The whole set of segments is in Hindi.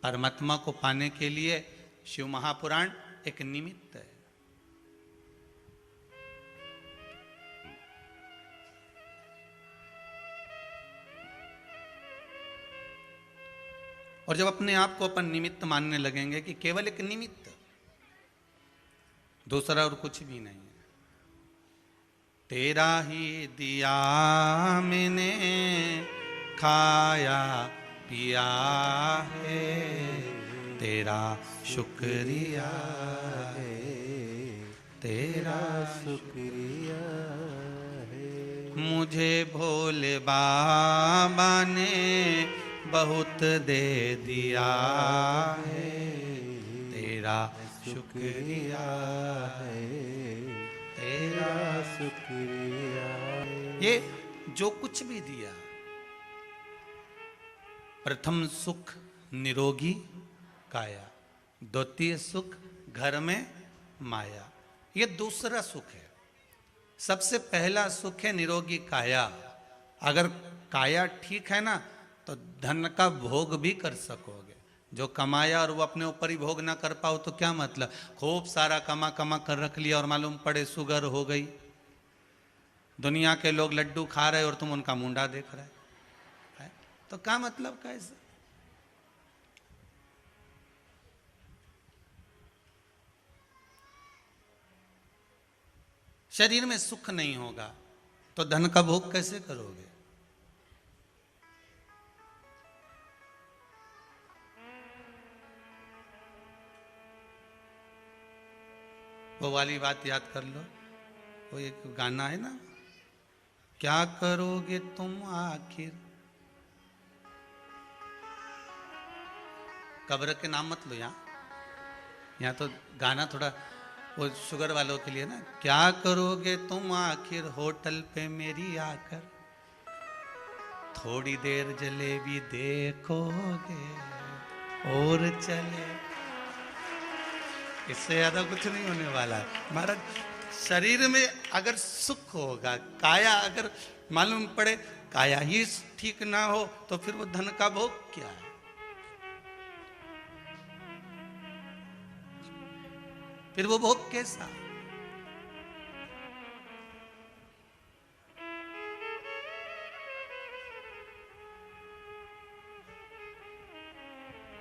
परमात्मा को पाने के लिए शिव महापुराण एक निमित्त है। और जब अपने आप को अपन निमित्त मानने लगेंगे कि केवल एक निमित्त, दूसरा और कुछ भी नहीं है, तेरा ही दिया मैंने खाया पिया है, तेरा शुक्रिया है, तेरा शुक्रिया है। मुझे भोले बाबा ने बहुत दे दिया है, तेरा शुक्रिया है, तेरा शुक्रिया। ये जो कुछ भी दिया, प्रथम सुख निरोगी काया, द्वितीय सुख घर में माया, ये दूसरा सुख है। सबसे पहला सुख है निरोगी काया। अगर काया ठीक है ना तो धन का भोग भी कर सकोगे। जो कमाया और वो अपने ऊपर ही भोग ना कर पाओ तो क्या मतलब, खूब सारा कमा कमा कर रख लिया और मालूम पड़े शुगर हो गई, दुनिया के लोग लड्डू खा रहे और तुम उनका मुंडा देख रहे है? तो क्या मतलब कैसे? शरीर में सुख नहीं होगा तो धन का भोग कैसे करोगे? वो वाली बात याद कर लो, वो एक गाना है ना, क्या करोगे तुम आखिर, कब्र के नाम मत लो यहाँ तो गाना थोड़ा वो शुगर वालों के लिए ना, क्या करोगे तुम आखिर होटल पे मेरी आकर, थोड़ी देर जलेबी देखोगे और चले। इससे ज्यादा कुछ नहीं होने वाला। हमारा शरीर में अगर सुख होगा, काया अगर मालूम पड़े काया ही ठीक ना हो तो फिर वो धन का भोग क्या है? फिर वो भोग कैसा?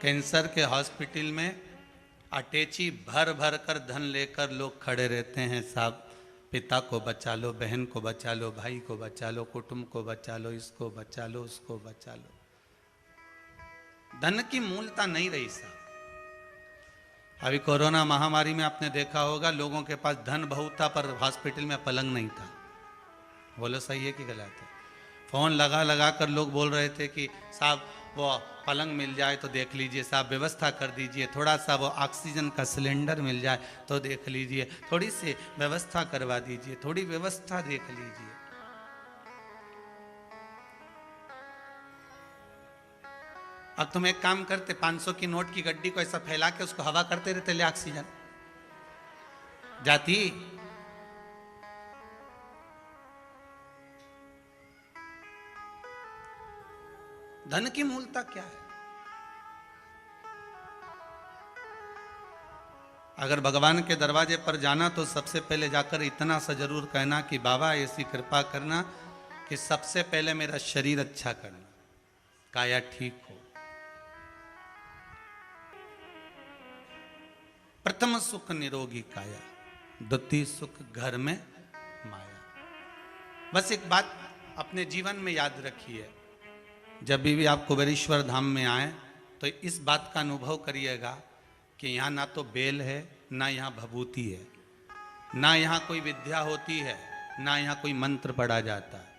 कैंसर के हॉस्पिटल में अटैची भर भर कर धन लेकर लोग खड़े रहते हैं, साहब पिता को बचा लो, बहन को बचा लो, भाई को बचा लो, कुटुंब को बचा लो, इसको बचा लो, उसको बचा लो। धन की मूलता नहीं रही साहब। अभी कोरोना महामारी में आपने देखा होगा लोगों के पास धन बहुत था पर हॉस्पिटल में पलंग नहीं था। बोलो सही है कि गलत है? फोन लगा लगा कर लोग बोल रहे थे कि साहब वो पलंग मिल जाए तो देख लीजिए, साहब व्यवस्था कर दीजिए, थोड़ा सा वो ऑक्सीजन का सिलेंडर मिल जाए तो देख लीजिए, थोड़ी सी व्यवस्था करवा दीजिए, थोड़ी व्यवस्था देख लीजिए। अब तुम एक काम करते, 500 की नोट की गड्डी को ऐसा फैला के उसको हवा करते रहते, ले ऑक्सीजन जाती। धन की मूलता क्या है? अगर भगवान के दरवाजे पर जाना तो सबसे पहले जाकर इतना सा जरूर कहना कि बाबा ऐसी कृपा करना कि सबसे पहले मेरा शरीर अच्छा करना, काया ठीक हो। प्रथम सुख निरोगी काया, द्वितीय सुख घर में माया। बस एक बात अपने जीवन में याद रखिए, जब भी आप कुबेरेश्वर धाम में आए तो इस बात का अनुभव करिएगा कि यहाँ ना तो बेल है, ना यहाँ भभूति है, ना यहाँ कोई विद्या होती है, ना यहाँ कोई मंत्र पढ़ा जाता है,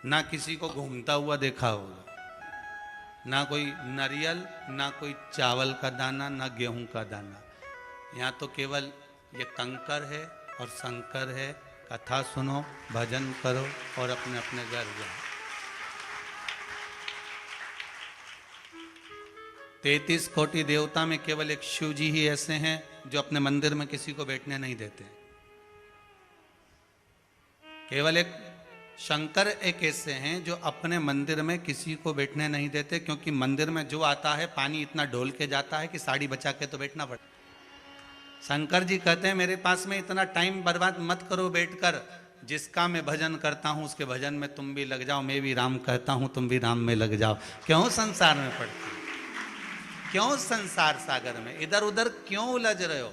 ना किसी को घूमता हुआ देखा होगा, ना कोई नारियल, ना कोई चावल का दाना, ना गेहूं का दाना। यहाँ तो केवल ये कंकर है और शंकर है। कथा सुनो, भजन करो और अपने अपने घर जाओ। 33 कोटि देवता में केवल एक शिव जी ही ऐसे हैं जो अपने मंदिर में किसी को बैठने नहीं देते। केवल एक शंकर एक ऐसे हैं जो अपने मंदिर में किसी को बैठने नहीं देते, क्योंकि मंदिर में जो आता है पानी इतना ढोल के जाता है कि साड़ी बचा के तो बैठना पड़ता। शंकर जी कहते हैं मेरे पास में इतना टाइम बर्बाद मत करो बैठकर, जिसका मैं भजन करता हूं उसके भजन में तुम भी लग जाओ, मैं भी राम कहता हूं तुम भी राम में लग जाओ। क्यों संसार में पड़ती, क्यों संसार सागर में इधर उधर क्यों उलझ रहे हो?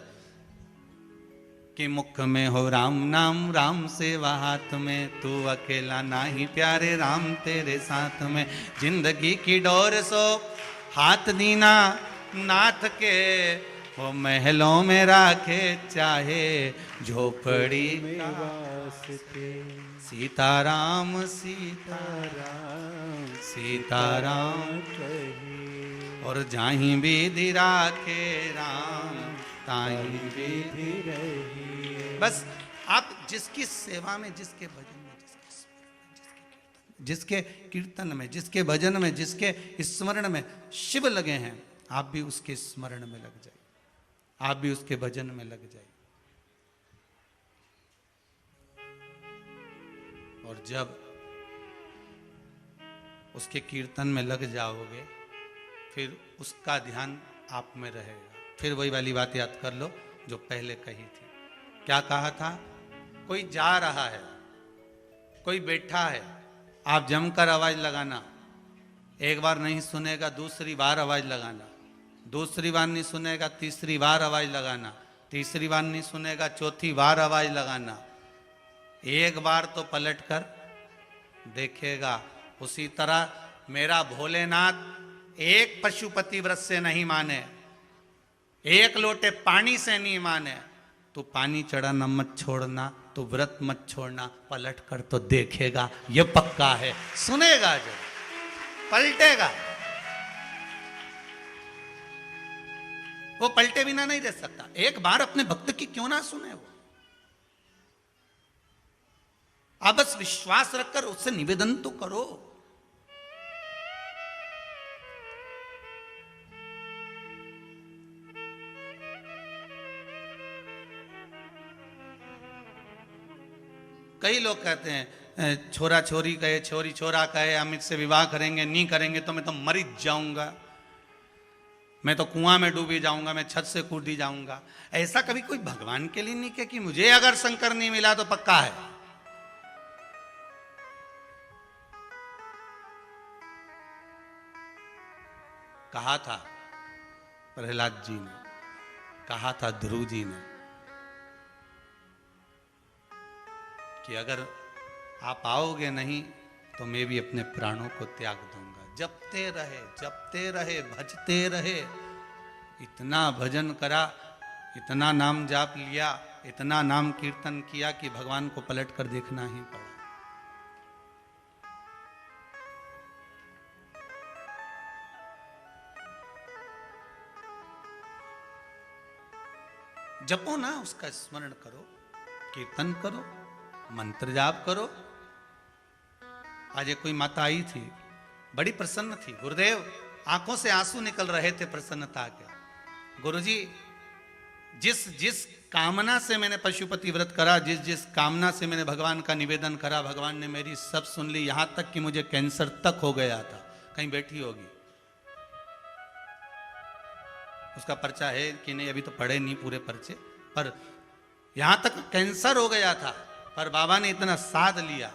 कि मुख में हो राम नाम, राम सेवा हाथ में, तू अकेला नाही प्यारे, राम तेरे साथ में। जिंदगी की डोर सो हाथ दीना नाथ के, वो महलों में राखे चाहे झोपड़ी में वास्ते। सीताराम सीताराम सीताराम और जाहीं विधि राखे राम, ताहीं विधि रही। बस आप जिसकी सेवा में, जिसके भजन में, जिसके कीर्तन में, जिसके भजन में, जिसके स्मरण में शिव लगे हैं, आप भी उसके स्मरण में लग जाइए, आप भी उसके भजन में लग जाइए। और जब उसके कीर्तन में लग जाओगे फिर उसका ध्यान आप में रहेगा। फिर वही वाली बात याद कर लो जो पहले कही थी। क्या कहा था? कोई जा रहा है, कोई बैठा है, आप जमकर आवाज लगाना। एक बार नहीं सुनेगा दूसरी बार आवाज लगाना, दूसरी बार नहीं सुनेगा तीसरी बार आवाज लगाना, तीसरी बार नहीं सुनेगा चौथी बार आवाज लगाना। एक बार तो पलट कर देखेगा। उसी तरह मेरा भोलेनाथ एक पशुपति व्रत से नहीं माने, एक लोटे पानी से नहीं माने। तो पानी चढ़ाना मत छोड़ना, तो व्रत मत छोड़ना, पलट कर तो देखेगा, ये पक्का है। सुनेगा जब पलटेगा, वो पलटे बिना नहीं रह सकता। एक बार अपने भक्त की क्यों ना सुने वो। आप बस विश्वास रखकर उससे निवेदन तो करो। कई लोग कहते हैं छोरा छोरी कहे, छोरी छोरा कहे, हम इससे विवाह करेंगे, नहीं करेंगे तो मैं तो मर ही जाऊंगा, मैं तो कुआं में डूबी जाऊंगा, मैं छत से कूदी जाऊंगा। ऐसा कभी कोई भगवान के लिए नहीं कहे कि मुझे अगर शंकर नहीं मिला तो पक्का है। कहा था प्रहलाद जी ने, कहा था ध्रुव जी ने कि अगर आप आओगे नहीं तो मैं भी अपने प्राणों को त्याग दूंगा। जपते रहे, भजते रहे। इतना भजन करा, इतना नाम जाप लिया, इतना नाम कीर्तन किया कि भगवान को पलट कर देखना ही पड़ा। जपो ना, उसका स्मरण करो, कीर्तन करो, मंत्र जाप करो। आज एक कोई माता आई थी, बड़ी प्रसन्न थी। गुरुदेव, आंखों से आंसू निकल रहे थे प्रसन्नता के। गुरुजी, जिस कामना से मैंने पशुपति व्रत करा, जिस कामना से मैंने भगवान का निवेदन करा, भगवान ने मेरी सब सुन ली। यहां तक कि मुझे कैंसर तक हो गया था। कहीं बैठी होगी, उसका पर्चा है कि नहीं अभी तो पढ़े नहीं पूरे पर्चे, पर यहां तक कैंसर हो गया था, पर बाबा ने इतना साथ लिया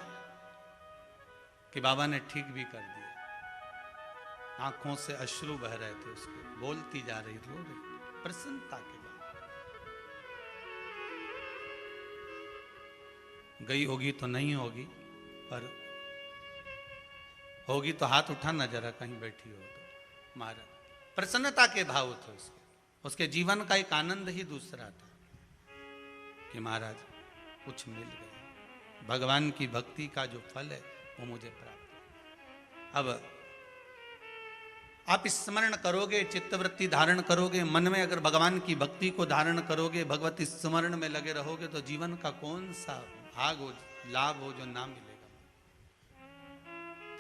कि बाबा ने ठीक भी कर दिया। आंखों से अश्रु बह रहे थे उसके, बोलती जा रही, रो रही प्रसन्नता के बाद। गई होगी तो नहीं होगी, पर होगी तो हाथ उठाना जरा, कहीं बैठी हो तो। महाराज प्रसन्नता के भाव थे उसके जीवन का एक आनंद ही दूसरा था कि महाराज कुछ मिल गया, भगवान की भक्ति का जो फल है वो मुझे प्राप्त। अब आप स्मरण करोगे, चित्तवृत्ति धारण करोगे, मन में अगर भगवान की भक्ति को धारण करोगे, भगवत स्मरण में लगे रहोगे, तो जीवन का कौन सा भाग हो, लाभ हो जो ना मिलेगा।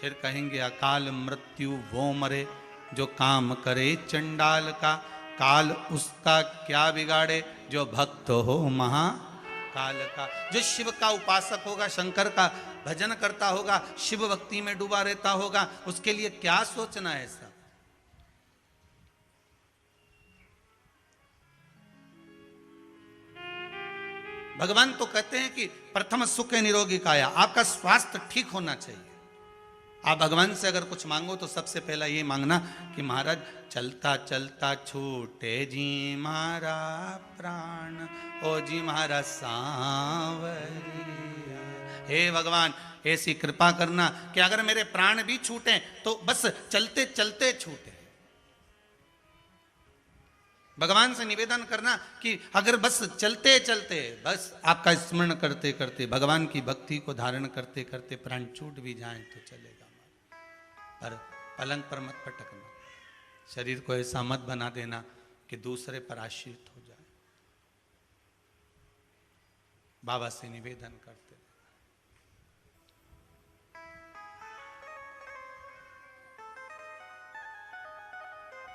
फिर कहेंगे अकाल मृत्यु वो मरे जो काम करे चंडाल का, काल उसका क्या बिगाड़े जो भक्त हो महाकाल का। जो शिव का उपासक होगा, शंकर का भजन करता होगा, शिव भक्ति में डूबा रहता होगा, उसके लिए क्या सोचना है सब। भगवान तो कहते हैं कि प्रथम सुख निरोगी काया, आपका स्वास्थ्य ठीक होना चाहिए। आप भगवान से अगर कुछ मांगो तो सबसे पहला ये मांगना कि महाराज चलता चलता छूटे जी मारा प्राण, ओ जी महाराज सांवरिया। हे भगवान ऐसी कृपा करना कि अगर मेरे प्राण भी छूटे तो बस चलते चलते छूटे। भगवान से निवेदन करना कि अगर बस चलते चलते, बस आपका स्मरण करते करते, भगवान की भक्ति को धारण करते करते प्राण छूट भी जाए तो चलेगा, पर पलंग पर मत पटकना। शरीर को ऐसा मत बना देना कि दूसरे पर आश्रित हो जाए। बाबा से निवेदन करते।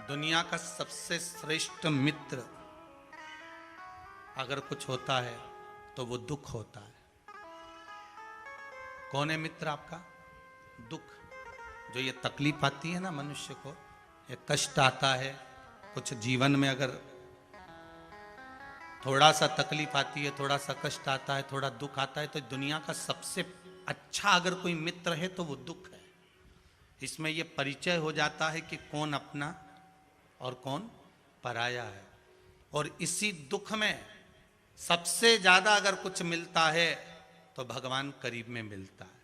दुनिया का सबसे श्रेष्ठ मित्र अगर कुछ होता है तो वो दुख होता है। कौन है मित्र आपका? दुख। जो ये तकलीफ आती है ना मनुष्य को, ये कष्ट आता है, कुछ जीवन में अगर थोड़ा सा तकलीफ आती है, थोड़ा सा कष्ट आता है, थोड़ा दुख आता है, तो दुनिया का सबसे अच्छा अगर कोई मित्र है तो वो दुख है। इसमें ये परिचय हो जाता है कि कौन अपना और कौन पराया है। और इसी दुख में सबसे ज्यादा अगर कुछ मिलता है तो भगवान करीब में मिलता है,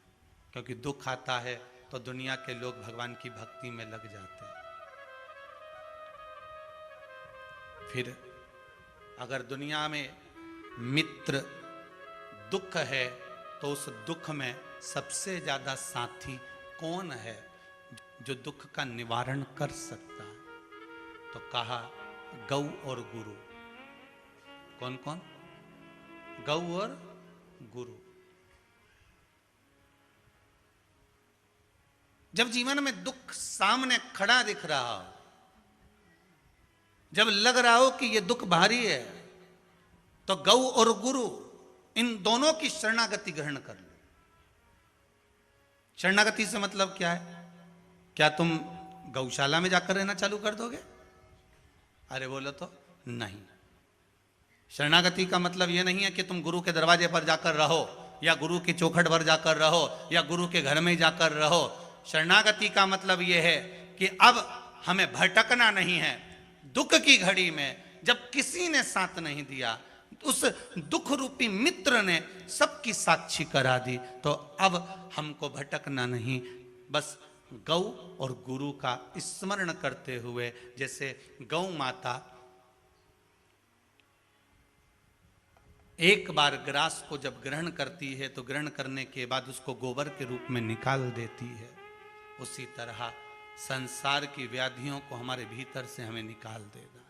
क्योंकि दुख आता है तो दुनिया के लोग भगवान की भक्ति में लग जाते हैं। फिर अगर दुनिया में मित्र दुख है तो उस दुख में सबसे ज्यादा साथी कौन है जो दुख का निवारण कर सकता है? तो कहा गौ और गुरु। कौन कौन? गौ और गुरु। जब जीवन में दुख सामने खड़ा दिख रहा हो, जब लग रहा हो कि यह दुख भारी है, तो गौ और गुरु इन दोनों की शरणागति ग्रहण कर लो। शरणागति से मतलब क्या है? क्या तुम गौशाला में जाकर रहना चालू कर दोगे? अरे बोलो तो नहीं। शरणागति का मतलब यह नहीं है कि तुम गुरु के दरवाजे पर जाकर रहो, या गुरु की चौखट पर जाकर रहो, या गुरु के घर में जाकर रहो। शरणागति का मतलब यह है कि अब हमें भटकना नहीं है। दुख की घड़ी में जब किसी ने साथ नहीं दिया, उस दुख रूपी मित्र ने सबकी साक्षी करा दी, तो अब हमको भटकना नहीं, बस गौ और गुरु का स्मरण करते हुए, जैसे गौ माता एक बार ग्रास को जब ग्रहण करती है तो ग्रहण करने के बाद उसको गोबर के रूप में निकाल देती है, उसी तरह संसार की व्याधियों को हमारे भीतर से हमें निकाल देना।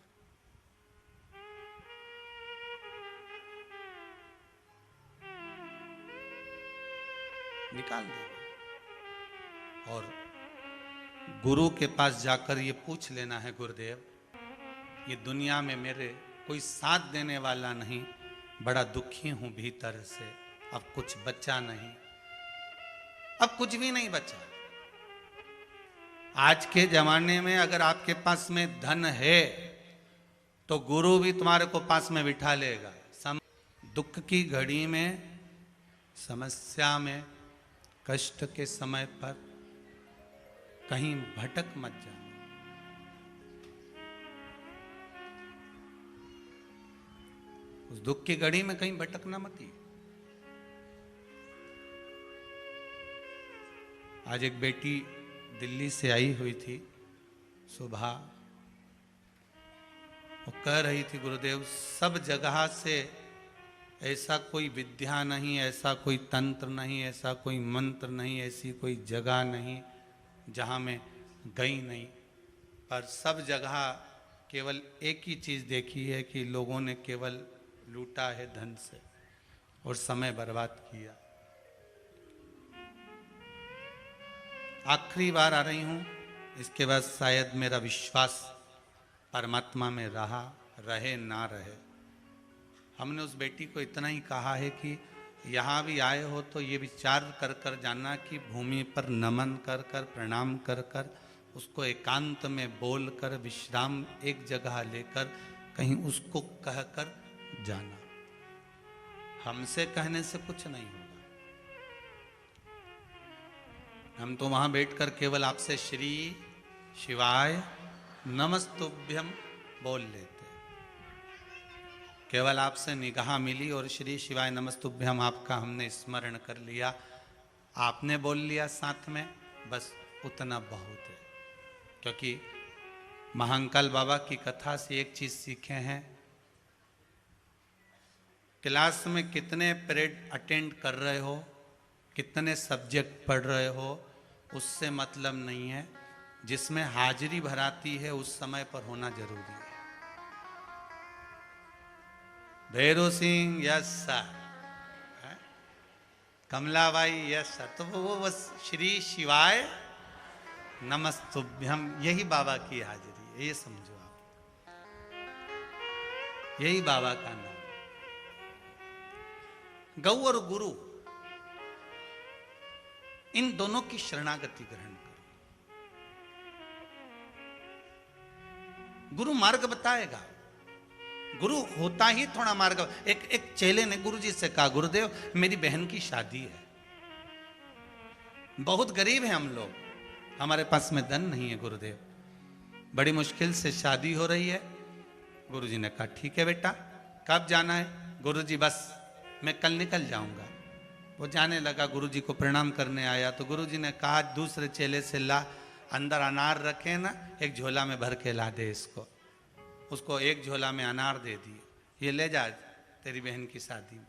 निकाल देना और गुरु के पास जाकर ये पूछ लेना है, गुरुदेव ये दुनिया में मेरे कोई साथ देने वाला नहीं, बड़ा दुखी हूं भीतर से, अब कुछ बचा नहीं, अब कुछ भी नहीं बचा। आज के जमाने में अगर आपके पास में धन है तो गुरु भी तुम्हारे को पास में बिठा लेगा। दुख की घड़ी में, समस्या में, कष्ट के समय पर कहीं भटक मत जाना। उस दुख की घड़ी में कहीं भटकना मत ही। आज एक बेटी दिल्ली से आई हुई थी सुबह, वो कह रही थी, गुरुदेव सब जगह से ऐसा कोई विद्या नहीं, ऐसा कोई तंत्र नहीं, ऐसा कोई मंत्र नहीं, ऐसी कोई जगह नहीं जहाँ मैं गई नहीं, पर सब जगह केवल एक ही चीज़ देखी है कि लोगों ने केवल लूटा है धन से और समय बर्बाद किया। आखिरी बार आ रही हूँ, इसके बाद शायद मेरा विश्वास परमात्मा में रहे ना रहे। हमने उस बेटी को इतना ही कहा है कि यहाँ भी आए हो तो ये विचार कर कर जाना कि भूमि पर नमन कर कर प्रणाम कर कर उसको एकांत में बोल कर विश्राम एक जगह लेकर कहीं उसको कह कर जाना। हमसे कहने से कुछ नहीं होगा। हम तो वहां बैठकर केवल आपसे श्री शिवाय नमस्तुभ्यम बोल लेते। केवल आपसे निगाह मिली और श्री शिवाय नमस्तुभ्यम आपका हमने स्मरण कर लिया, आपने बोल लिया साथ में, बस उतना बहुत है। क्योंकि महाकाल बाबा की कथा से एक चीज सीखे हैं, क्लास में कितने पीरियड अटेंड कर रहे हो, कितने सब्जेक्ट पढ़ रहे हो, उससे मतलब नहीं है। जिसमें हाजिरी भराती है उस समय पर होना जरूरी है। Bhairu Singh yes sir, Kamlabai yes sir, तो वो बस श्री शिवाय नमस्तुभ्यम यही बाबा की हाजिरी है, ये समझो आप, यही बाबा का नाम। गौ और गुरु इन दोनों की शरणागति ग्रहण करो। गुरु मार्ग बताएगा, गुरु होता ही थोड़ा मार्ग। एक चेले ने गुरुजी से कहा, गुरुदेव मेरी बहन की शादी है, बहुत गरीब है हम लोग, हमारे पास में धन नहीं है गुरुदेव, बड़ी मुश्किल से शादी हो रही है। गुरुजी ने कहा ठीक है बेटा, कब जाना है? गुरुजी बस मैं कल निकल जाऊंगा। वो जाने लगा, गुरुजी को प्रणाम करने आया तो गुरुजी ने कहा दूसरे चेले से, ला अंदर अनार रखे ना, एक झोला में भर के ला दे इसको। उसको एक झोला में अनार दे दिए, ये ले जा तेरी बहन की शादी में।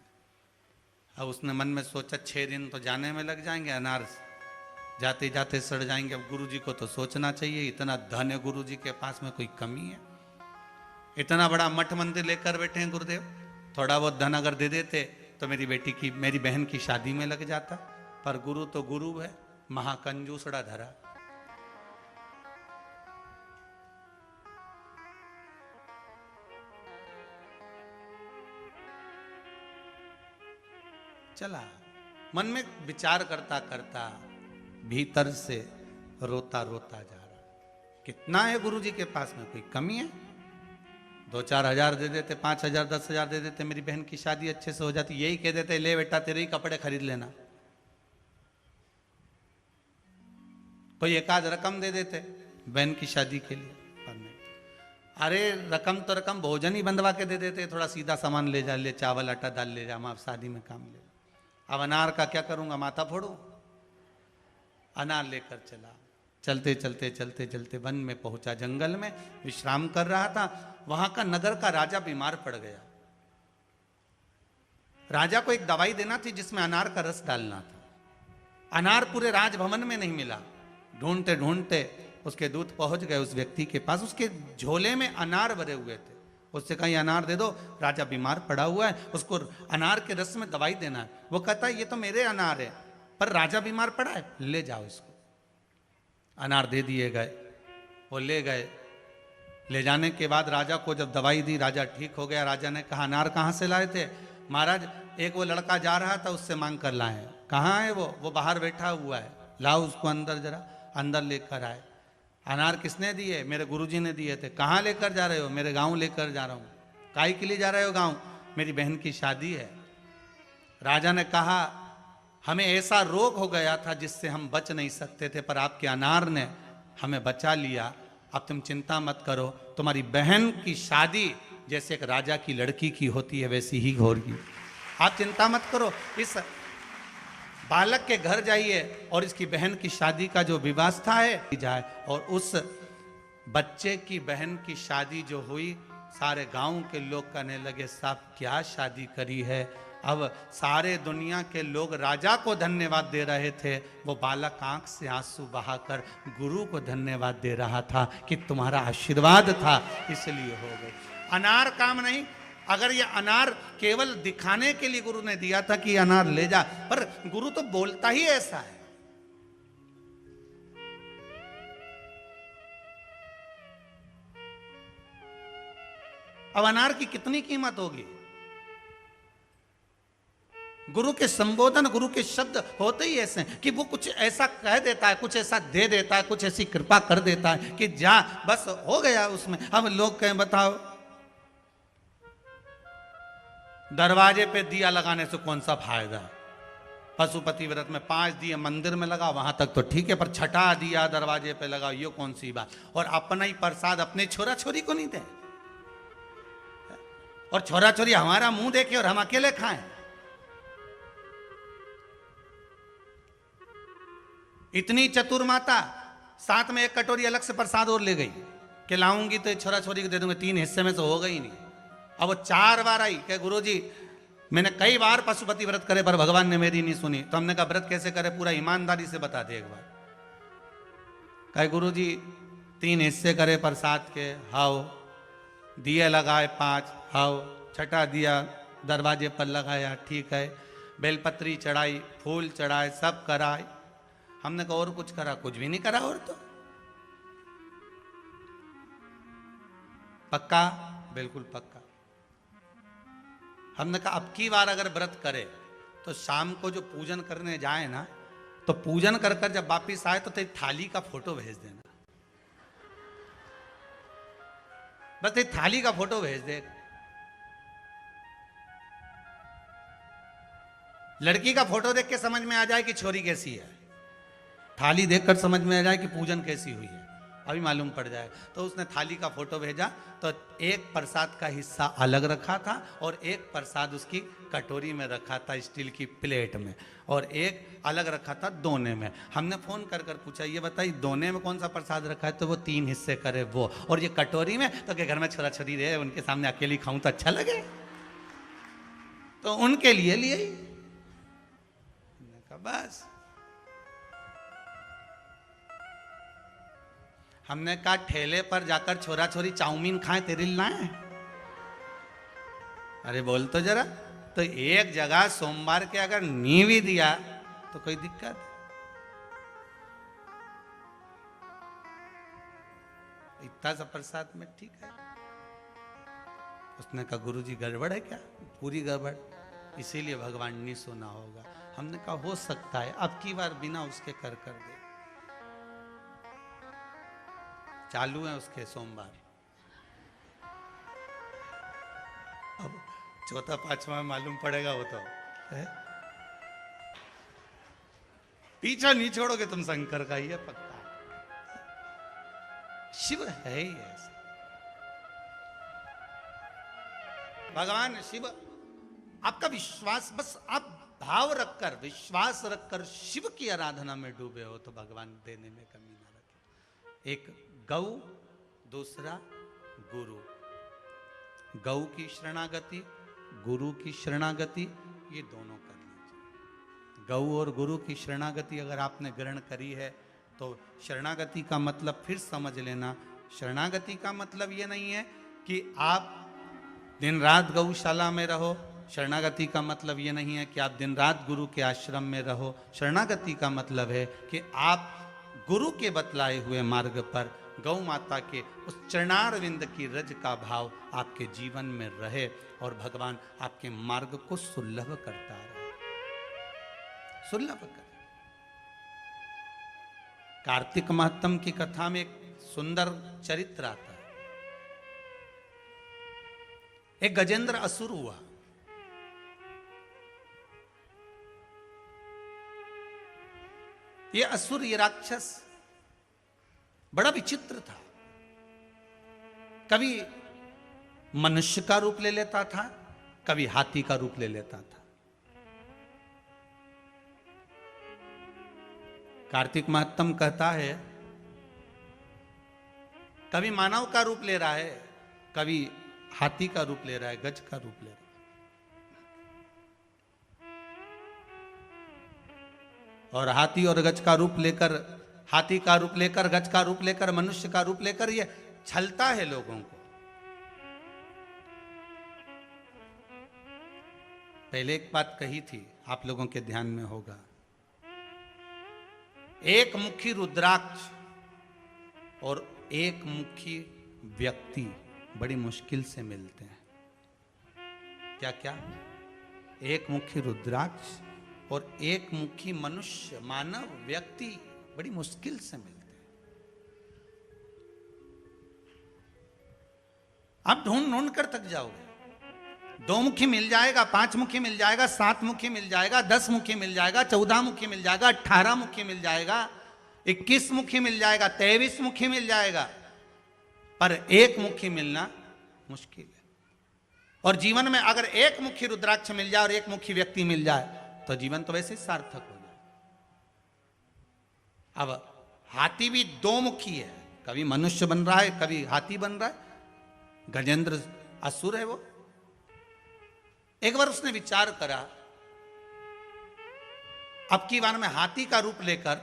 अब उसने मन में सोचा 6 दिन तो जाने में लग जाएंगे, अनार जाते जाते सड़ जाएंगे। अब गुरुजी को तो सोचना चाहिए, इतना धन है गुरुजी के पास में, कोई कमी है? इतना बड़ा मठ मंदिर लेकर बैठे हैं गुरुदेव, थोड़ा बहुत धन अगर दे देते तो मेरी बहन की शादी में लग जाता। पर गुरु तो गुरु है, महाकंजूसड़ा धरा। चला, मन में विचार करता करता भीतर से रोता रोता जा रहा, कितना है गुरुजी के पास में, कोई कमी है? 2-4 हजार दे देते, 5 हजार 10 हजार दे देते, मेरी बहन की शादी अच्छे से हो जाती। यही कह देते, ले बेटा तेरे ही कपड़े खरीद लेना। कोई एक आध रकम दे देते बहन की शादी के लिए, पर नहीं। अरे रकम तो रकम, भोजन ही बंधवा के दे देते, थोड़ा सीधा सामान ले जा, ले चावल आटा दाल ले जा, हम आप शादी में काम ले। अब अनार का क्या करूंगा, माथा फोड़ू? अनार लेकर चला, चलते चलते चलते चलते वन में पहुंचा, जंगल में विश्राम कर रहा था। वहां का नगर का राजा बीमार पड़ गया। राजा को एक दवाई देना थी जिसमें अनार का रस डालना था। अनार पूरे राजभवन में नहीं मिला। ढूंढते ढूंढते उसके दूत पहुंच गए उस व्यक्ति के पास, उसके झोले में अनार भरे हुए थे। उससे कहीं अनार दे दो, राजा बीमार पड़ा हुआ है, उसको अनार के रस में दवाई देना है। वो कहता है ये तो मेरे अनार है, पर राजा बीमार पड़ा है, ले जाओ इसको। अनार दे दिए गए, वो ले गए। ले जाने के बाद राजा को जब दवाई दी, राजा ठीक हो गया। राजा ने कहा अनार कहाँ से लाए थे? महाराज एक वो लड़का जा रहा था, उससे मांग कर लाए। कहाँ है वो बाहर बैठा हुआ है, लाओ उसको अंदर जरा। अंदर लेकर आए। अनार किसने दिए? मेरे गुरुजी ने दिए थे। कहाँ लेकर जा रहे हो? मेरे गांव लेकर जा रहा हूँ। काहे के लिए जा रहे हो गांव? मेरी बहन की शादी है। राजा ने कहा हमें ऐसा रोग हो गया था जिससे हम बच नहीं सकते थे, पर आपके अनार ने हमें बचा लिया। अब तुम चिंता मत करो, तुम्हारी बहन की शादी जैसे एक राजा की लड़की की होती है वैसी ही होगी। आप चिंता मत करो, इस बालक के घर जाइए और इसकी बहन की शादी का जो व्यवस्था है जाए। और उस बच्चे की बहन की शादी जो हुई, सारे गांव के लोग कहने लगे साहब क्या शादी करी है। अब सारे दुनिया के लोग राजा को धन्यवाद दे रहे थे, वो बालक आंख से आंसू बहाकर गुरु को धन्यवाद दे रहा था कि तुम्हारा आशीर्वाद था इसलिए हो गई। अनार काम नहीं, अगर ये अनार केवल दिखाने के लिए गुरु ने दिया था कि अनार ले जा, पर गुरु तो बोलता ही ऐसा है। अब अनार की कितनी कीमत होगी? गुरु के संबोधन, गुरु के शब्द होते ही ऐसे हैं कि वो कुछ ऐसा कह देता है, कुछ ऐसा दे देता है, कुछ ऐसी कृपा कर देता है कि जा बस हो गया उसमें। अब लोग कहें बताओ दरवाजे पे दिया लगाने से कौन सा फायदा है? पशुपति व्रत में 5 दिए मंदिर में लगा, वहां तक तो ठीक है, पर छठा दिया दरवाजे पे लगा, ये कौन सी बात? और अपना ही प्रसाद अपने छोरा छोरी को नहीं दे, और छोरा छोरी हमारा मुंह देखे और हम अकेले खाएं। इतनी चतुर माता साथ में एक कटोरी अलग से प्रसाद और ले गई कि लाऊंगी तो छोरा छोरी को दे दूंगी, 3 हिस्से में तो होगा ही नहीं। अब वो 4 बार आई कि गुरुजी मैंने कई बार पशुपति व्रत करे पर भगवान ने मेरी नहीं सुनी। तो हमने कहा व्रत कैसे करे, पूरा ईमानदारी से बता दे एक बार। कहे गुरुजी 3 हिस्से करे प्रसाद के, हाओ दिए लगाए 5, हाओ छठा दिया दरवाजे पर लगाया, ठीक है, बेलपत्री चढ़ाई, फूल चढ़ाए, सब कराए। हमने कहा और कुछ करा? कुछ भी नहीं करा। और तो पक्का? बिल्कुल पक्का। हमने कहा अब की बार अगर व्रत करे तो शाम को जो पूजन करने जाए ना, तो पूजन कर कर जब वापिस आए तो तेरी थाली का फोटो भेज देना, बस तेरी थाली का फोटो भेज दे। लड़की का फोटो देख के समझ में आ जाए कि छोरी कैसी है, थाली देखकर समझ में आ जाए कि पूजन कैसी हुई है, अभी मालूम पड़ जाए। तो उसने थाली का फोटो भेजा, तो एक प्रसाद का हिस्सा अलग रखा था और एक प्रसाद उसकी कटोरी में रखा था, स्टील की प्लेट में, और एक अलग रखा था दोने में। हमने फोन कर कर पूछा ये बताइए दोने में कौन सा प्रसाद रखा है? तो वो 3 हिस्से करे वो, और ये कटोरी में तो के घर में छोरा छोरी रहे, उनके सामने अकेली खाऊं तो अच्छा लगे, तो उनके लिए लिए ही। बस हमने कहा ठेले पर जाकर छोरा छोरी चाउमीन खाएं तेरे लिए लाए? अरे बोल तो जरा। तो एक जगह सोमवार के अगर नी भी दिया तो कोई दिक्कत? इतना सा प्रसाद में ठीक है। उसने कहा गुरुजी गड़बड़ है क्या? पूरी गड़बड़, इसीलिए भगवान नहीं सुना होगा। हमने कहा हो सकता है, अब की बार बिना उसके कर दे। चालू है उसके सोमवार, अब 4था 5वां मालूम पड़ेगा वो तो है? पीछा नहीं छोड़ोगे तुम शंकर का, ये पक्का। शिव है ही ऐसा, भगवान शिव। आपका विश्वास, बस आप भाव रखकर, विश्वास रखकर शिव की आराधना में डूबे हो तो भगवान देने में कमी ना रखे। एक गौ, दूसरा गुरु। गौ की शरणागति, गुरु की शरणागति, ये दोनों करनी चाहिए। गौ और गुरु की शरणागति अगर आपने ग्रहण करी है तो शरणागति का मतलब फिर समझ लेना, शरणागति का मतलब ये नहीं है कि आप दिन रात गौशाला में रहो, शरणागति का मतलब ये नहीं है कि आप दिन रात गुरु के आश्रम में रहो। शरणागति का मतलब है कि आप गुरु के बतलाए हुए मार्ग पर गौ माता के उस चरणारविंद की रज का भाव आपके जीवन में रहे और भगवान आपके मार्ग को सुलभ करता रहे, सुलभ करे। कार्तिक महात्म की कथा में एक सुंदर चरित्र आता है। एक गजेंद्र असुर हुआ, ये असुर, ये राक्षस बड़ा विचित्र था। कभी मनुष्य का रूप ले लेता था, कभी हाथी का रूप ले लेता था। कार्तिक महात्म कहता है कभी मानव का रूप ले रहा है, कभी हाथी का रूप ले रहा है, गज का रूप ले रहा है। और हाथी और गज का रूप लेकर, हाथी का रूप लेकर, गज का रूप लेकर, मनुष्य का रूप लेकर ये छलता है लोगों को। पहले एक बात कही थी, आप लोगों के ध्यान में होगा, एक मुखी रुद्राक्ष और एक मुखी व्यक्ति बड़ी मुश्किल से मिलते हैं। क्या क्या? एक मुखी रुद्राक्ष और एक मुखी मनुष्य, मानव, व्यक्ति बड़ी मुश्किल से मिलते हैं। आप ढूंढ ढूंढ कर थक जाओगे। 2 मुखी मिल जाएगा, 5 मुखी मिल जाएगा, 7 मुखी मिल जाएगा, 10 मुखी मिल जाएगा, 14 मुखी मिल जाएगा, 18 मुखी मिल जाएगा, 21 मुखी मिल जाएगा, 23 मुखी मिल जाएगा, पर एक मुखी मिलना मुश्किल है। और जीवन में अगर एक मुखी रुद्राक्ष मिल जाए और एक मुखी व्यक्ति मिल जाए तो जीवन तो वैसे ही सार्थक हो जाए। अब हाथी भी 2 मुखी है, कभी मनुष्य बन रहा है, कभी हाथी बन रहा है। गजेंद्र असुर है वो। एक बार उसने विचार करा, अब की बार मैं हाथी का रूप लेकर,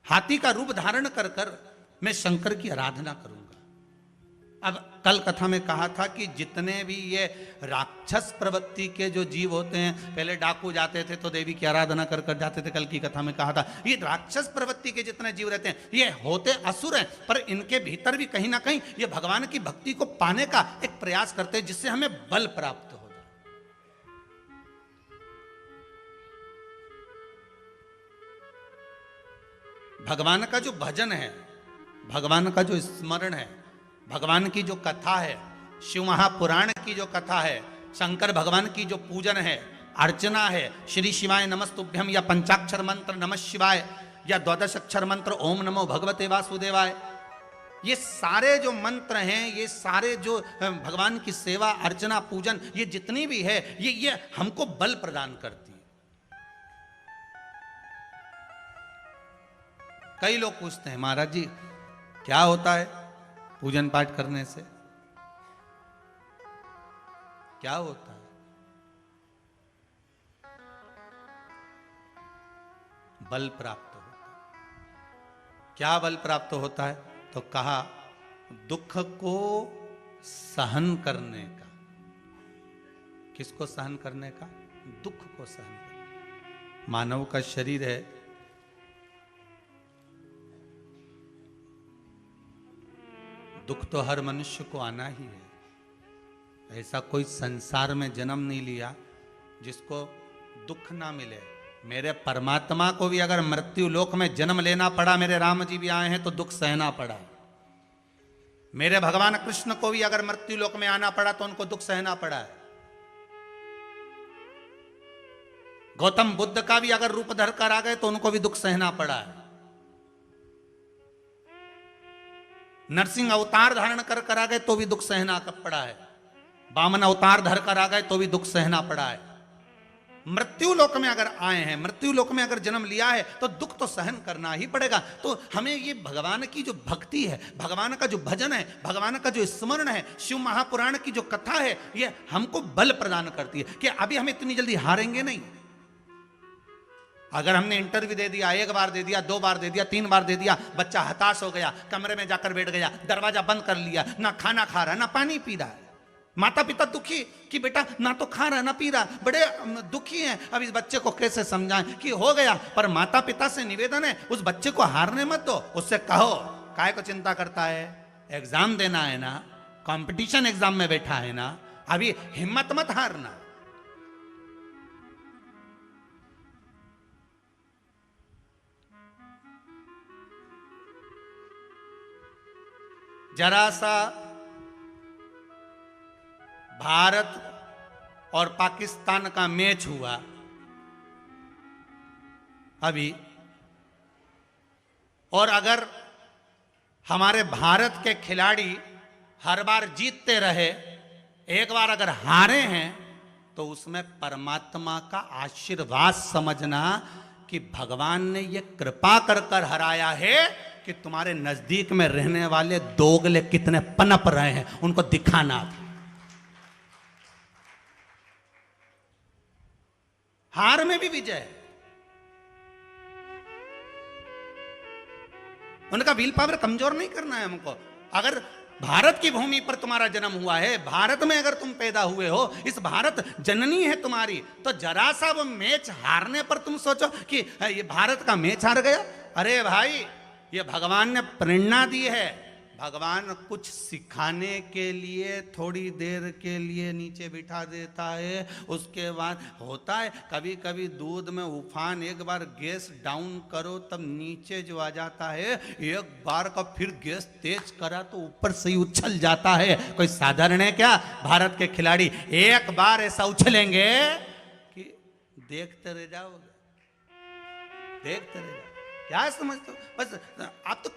हाथी का रूप धारण कर कर मैं शंकर की आराधना करूंगा। अब कल कथा में कहा था कि जितने भी ये राक्षस प्रवृत्ति के जो जीव होते हैं, पहले डाकू जाते थे तो देवी की आराधना कर कर जाते थे। कल की कथा में कहा था ये राक्षस प्रवृत्ति के जितने जीव रहते हैं ये होते असुर हैं, पर इनके भीतर भी कहीं ना कहीं ये भगवान की भक्ति को पाने का एक प्रयास करते हैं जिससे हमें बल प्राप्त हो जाए। भगवान का जो भजन है, भगवान का जो स्मरण है, भगवान की जो कथा है, शिव महापुराण की जो कथा है, शंकर भगवान की जो पूजन है, अर्चना है, श्री शिवाय नमस्तुभ्यम या पंचाक्षर मंत्र नमः शिवाय या 12 अक्षर मंत्र ओम नमो भगवते वासुदेवाय, ये सारे जो मंत्र हैं, ये सारे जो भगवान की सेवा अर्चना पूजन, ये जितनी भी है ये हमको बल प्रदान करती है। कई लोग पूछते हैं महाराज जी क्या होता है पूजन पाठ करने से, क्या होता है? बल प्राप्त होता है। क्या बल प्राप्त होता है? तो कहा दुख को सहन करने का। किसको सहन करने का? दुख को सहन करने। मानव का शरीर है, दुख तो हर मनुष्य को आना ही है। ऐसा कोई संसार में जन्म नहीं लिया जिसको दुख ना मिले। मेरे परमात्मा को भी अगर मृत्यु लोक में जन्म लेना पड़ा, मेरे राम जी भी आए हैं तो दुख सहना पड़ा। मेरे भगवान कृष्ण को भी अगर मृत्यु लोक में आना पड़ा तो उनको दुख सहना पड़ा है। गौतम बुद्ध का भी अगर रूप धर कर आ गए तो उनको भी दुख सहना पड़ा है। नरसिंह अवतार धारण कर कर आ गए तो भी दुख सहना पड़ा है। वामन अवतार धर कर आ गए तो भी दुख सहना पड़ा है। मृत्यु लोक में अगर आए हैं, मृत्यु लोक में अगर जन्म लिया है तो दुख तो सहन करना ही पड़ेगा। तो हमें ये भगवान की जो भक्ति है, भगवान का जो भजन है, भगवान का जो स्मरण है, शिव महापुराण की जो कथा है, ये हमको बल प्रदान करती है कि अभी हम इतनी जल्दी हारेंगे नहीं। अगर हमने इंटरव्यू दे दिया, 1 बार दे दिया, 2 बार दे दिया, 3 बार दे दिया, बच्चा हताश हो गया, कमरे में जाकर बैठ गया, दरवाजा बंद कर लिया, ना खाना खा रहा, ना पानी पी रहा है, माता पिता दुखी कि बेटा ना तो खा रहा ना पी रहा, बड़े दुखी हैं। अब इस बच्चे को कैसे समझाएं कि हो गया। पर माता पिता से निवेदन है उस बच्चे को हारने मत दो, उससे कहो काय को चिंता करता है, एग्जाम देना है ना, कंपटीशन एग्जाम में बैठा है ना, अभी हिम्मत मत हारना। जरा सा भारत और पाकिस्तान का मैच हुआ अभी, और अगर हमारे भारत के खिलाड़ी हर बार जीतते रहे, एक बार अगर हारे हैं तो उसमें परमात्मा का आशीर्वाद समझना कि भगवान ने ये कृपा कर कर हराया है कि तुम्हारे नजदीक में रहने वाले दोगले कितने पनप रहे हैं उनको दिखाना। हार में भी विजय, उनका विल पावर कमजोर नहीं करना है हमको। अगर भारत की भूमि पर तुम्हारा जन्म हुआ है, भारत में अगर तुम पैदा हुए हो, इस भारत जननी है तुम्हारी, तो जरा सा वो मैच हारने पर तुम सोचो कि ये भारत का मैच हार गया। अरे भाई, ये भगवान ने प्रेरणा दी है, भगवान कुछ सिखाने के लिए थोड़ी देर के लिए नीचे बिठा देता है, उसके बाद होता है कभी कभी दूध में उफान, एक बार गैस डाउन करो तब नीचे जो आ जाता है, एक बार का फिर गैस तेज करा तो ऊपर से ही उछल जाता है। कोई साधारण है क्या? भारत के खिलाड़ी एक बार ऐसा उछलेंगे कि देखते रह जाओगे, देखते रह जाओ। क्या समझते हो? बस आप तो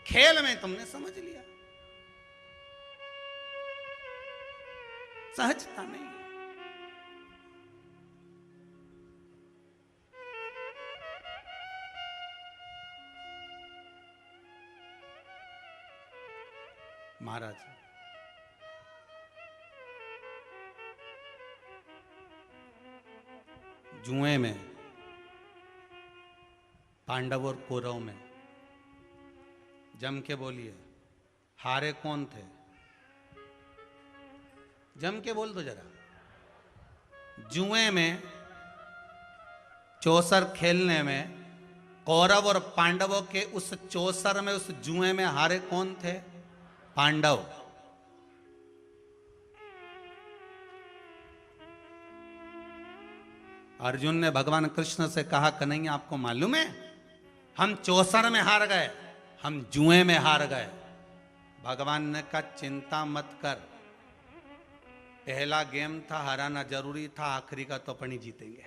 खेल में तुमने समझ लिया, सहजता नहीं है। महाराज जुए में पांडव और कौरव में जम के बोलिए, हारे कौन थे? जम के बोल दो जरा। जुए में, चौसर खेलने में कौरव और पांडवों के उस चौसर में, उस जुए में हारे कौन थे? पांडव। अर्जुन ने भगवान कृष्ण से कहा, कन्हैया आपको मालूम है हम चौसर में हार गए, हम जुए में हार गए। भगवान ने कहा चिंता मत कर, पहला गेम था, हराना जरूरी था, आखिरी का तो अपन ही जीतेंगे।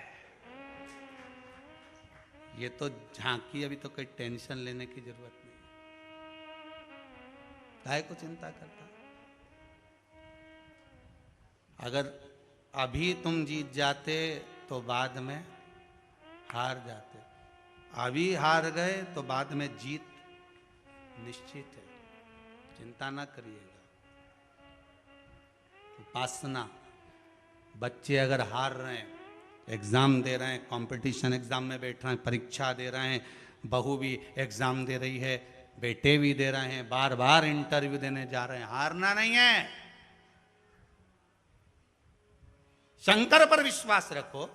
ये तो झांकी, अभी तो कोई टेंशन लेने की जरूरत नहीं। काहे को चिंता करता? अगर अभी तुम जीत जाते तो बाद में हार जाते, अभी हार गए तो बाद में जीत निश्चित है। चिंता ना करिएगा। उपासना, बच्चे अगर हार रहे हैं, एग्जाम दे रहे हैं, कंपटीशन एग्जाम में बैठ रहे हैं, परीक्षा दे रहे हैं, बहू भी एग्जाम दे रही है, बेटे भी दे रहे हैं, बार बार इंटरव्यू देने जा रहे हैं, हारना नहीं है। शंकर पर विश्वास रखो,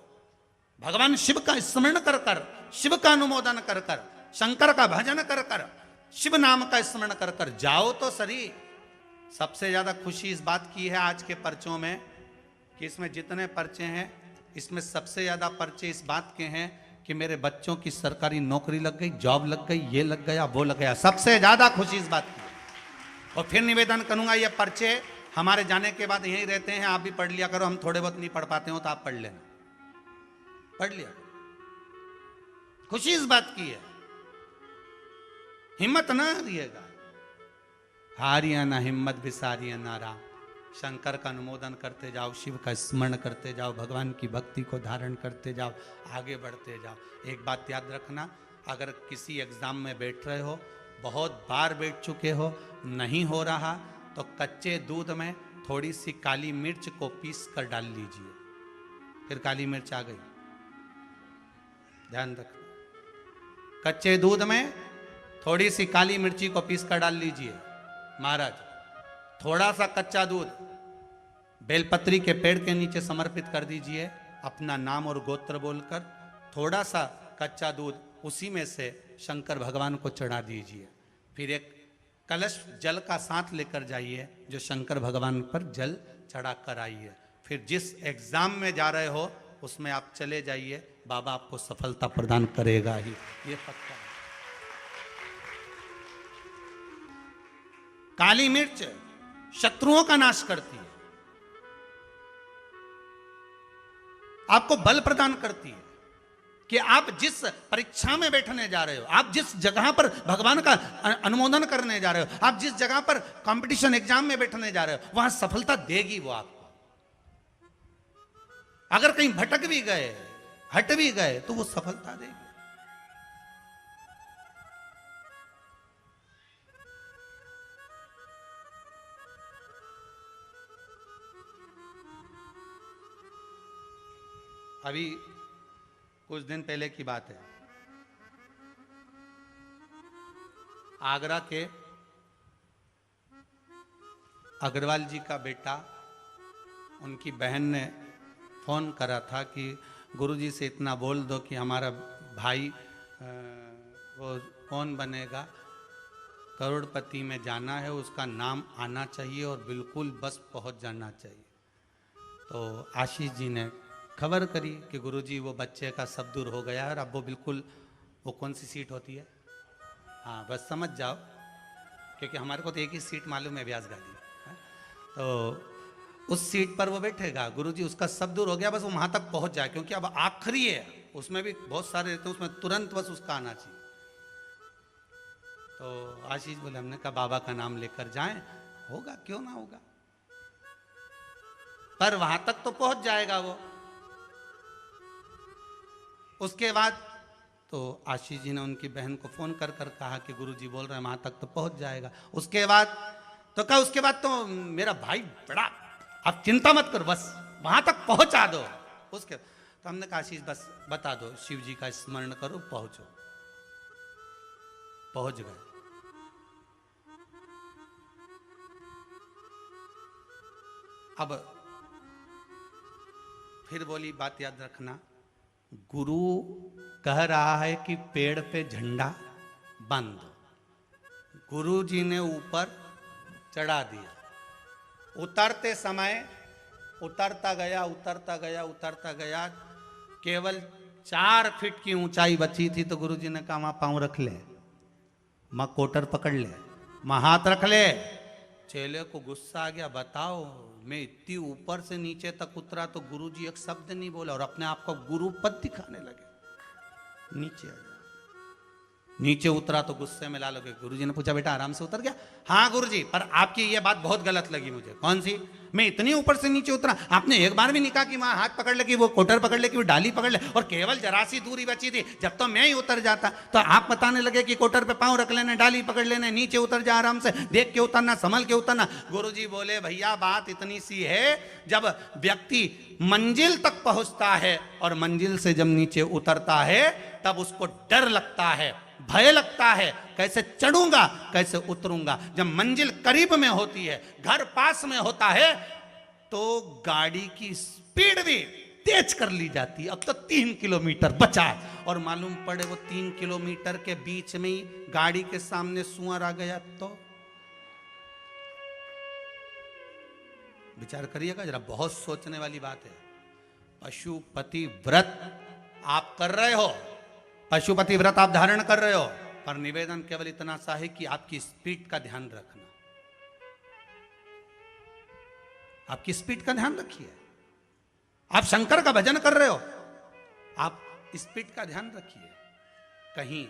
भगवान शिव का स्मरण कर कर, शिव का अनुमोदन कर कर, शंकर का भजन कर कर, शिव नाम का स्मरण कर कर जाओ तो सही। सबसे ज्यादा खुशी इस बात की है आज के पर्चों में कि इसमें जितने पर्चे हैं, इसमें सबसे ज्यादा पर्चे इस बात के हैं कि मेरे बच्चों की सरकारी नौकरी लग गई, जॉब लग गई, ये लग गया, वो लग गया। सबसे ज्यादा खुशी इस बात की। और फिर निवेदन करूंगा, ये पर्चे हमारे जाने के बाद यहीं रहते हैं, आप भी पढ़ लिया करो। हम थोड़े बहुत नहीं पढ़ पाते हो तो आप पढ़ लेना, पढ़ लिया। खुशी इस बात की है, हिम्मत ना हारिएगा। हारिया ना हिम्मत, बिसारिया ना राम। शंकर का अनुमोदन करते जाओ, शिव का स्मरण करते जाओ, भगवान की भक्ति को धारण करते जाओ, आगे बढ़ते जाओ। एक बात याद रखना, अगर किसी एग्जाम में बैठ रहे हो, बहुत बार बैठ चुके हो, नहीं हो रहा, तो कच्चे दूध में थोड़ी सी काली मिर्च को पीस कर डाल लीजिए। फिर काली मिर्च आ गई, ध्यान रखना। कच्चे दूध में थोड़ी सी काली मिर्ची को पीस कर डाल लीजिए। महाराज थोड़ा सा कच्चा दूध बेलपत्री के पेड़ के नीचे समर्पित कर दीजिए, अपना नाम और गोत्र बोलकर। थोड़ा सा कच्चा दूध उसी में से शंकर भगवान को चढ़ा दीजिए। फिर एक कलश जल का साथ लेकर जाइए, जो शंकर भगवान पर जल चढ़ा कर आइए। फिर जिस एग्जाम में जा रहे हो उसमें आप चले जाइए, बाबा आपको सफलता प्रदान करेगा ही, ये पक्का है। काली मिर्च शत्रुओं का नाश करती है, आपको बल प्रदान करती है कि आप जिस परीक्षा में बैठने जा रहे हो, आप जिस जगह पर भगवान का अनुमोदन करने जा रहे हो, आप जिस जगह पर कंपटीशन एग्जाम में बैठने जा रहे हो, वहां सफलता देगी वो आपको। अगर कहीं भटक भी गए, हट भी गए, तो वो सफलता देगी। अभी कुछ दिन पहले की बात है, आगरा के अग्रवाल जी का बेटा, उनकी बहन ने फोन करा था कि गुरुजी से इतना बोल दो कि हमारा भाई वो कौन बनेगा, करोड़पति में जाना है, उसका नाम आना चाहिए और बिल्कुल बस पहुंच जाना चाहिए। तो आशीष जी ने खबर करी कि गुरुजी वो बच्चे का सब दूर हो गया है और अब वो बिल्कुल, वो कौन सी सीट होती है, हाँ बस समझ जाओ, क्योंकि हमारे को तो एक ही सीट मालूम है, व्यास गादी है? तो उस सीट पर वो बैठेगा, गुरुजी उसका सब दूर हो गया, बस वो वहां तक पहुंच जाए, क्योंकि अब आखिरी है, उसमें भी बहुत सारे रहते हैं, उसमें तुरंत बस उसका आना चाहिए। तो आशीष बोले, हमने कहा बाबा का नाम लेकर जाएं, होगा क्यों ना होगा, पर वहां तक तो पहुंच जाएगा वो। उसके बाद तो आशीष जी ने उनकी बहन को फोन कर कर कहा कि गुरुजी बोल रहे हैं वहां तक तो पहुंच जाएगा। उसके बाद तो कहा, उसके बाद तो मेरा भाई बड़ा, आप चिंता मत करो, बस वहां तक पहुंचा दो। उसके तो हमने कहा आशीष बस बता दो, शिव जी का स्मरण करो, पहुंचो। पहुंच गए। अब फिर बोली बात याद रखना, गुरु कह रहा है कि पेड़ पे झंडा बांध दो, गुरु जी ने ऊपर चढ़ा दिया। उतरते समय उतरता गया उतरता गया उतरता गया, केवल 4 फीट की ऊंचाई बची थी, तो गुरु जी ने कहा वहां पांव रख ले, मां कोटर पकड़ ले, मां हाथ रख ले। चेले को गुस्सा आ गया, बताओ मैं इतनी ऊपर से नीचे तक उतरा तो गुरुजी एक शब्द नहीं बोला और अपने आप को गुरु पद दिखाने लगे। नीचे आ गया, नीचे उतरा तो गुस्से में ला लगे। गुरुजी ने पूछा, बेटा आराम से उतर गया? हाँ गुरुजी, पर आपकी ये बात बहुत गलत लगी मुझे। कौन सी? मैं इतनी ऊपर से नीचे उतरा, आपने एक बार भी नहीं कहा कि वहां हाथ पकड़ ले, कि वो कोटर पकड़ ले, कि वो डाली पकड़ ले, और केवल जरा सी दूरी बची थी, जब तो मैं ही उतर जाता। तो आप बताने लगे कि कोटर पे पांव रख लेने, डाली पकड़ लेने, नीचे उतर जा आराम से, देख के उतरना, संभल के उतरना। गुरुजी बोले, भैया बात इतनी सी है, जब व्यक्ति मंजिल तक पहुंचता है और मंजिल से जब नीचे उतरता है तब उसको डर लगता है, भय लगता है, कैसे चढ़ूंगा कैसे उतरूंगा। जब मंजिल करीब में होती है, घर पास में होता है, तो गाड़ी की स्पीड भी तेज कर ली जाती है। अब तो 3 किलोमीटर बचा है और मालूम पड़े वो 3 किलोमीटर के बीच में ही गाड़ी के सामने सुअर आ गया, तो विचार करिएगा जरा, बहुत सोचने वाली बात है। पशुपति व्रत आप कर रहे हो, पशुपति व्रत आप धारण कर रहे हो, पर निवेदन केवल इतना सा है कि आपकी स्पीड का ध्यान रखना, आपकी स्पीड का ध्यान रखिए। आप शंकर का भजन कर रहे हो, आप स्पीड का ध्यान रखिए। कहीं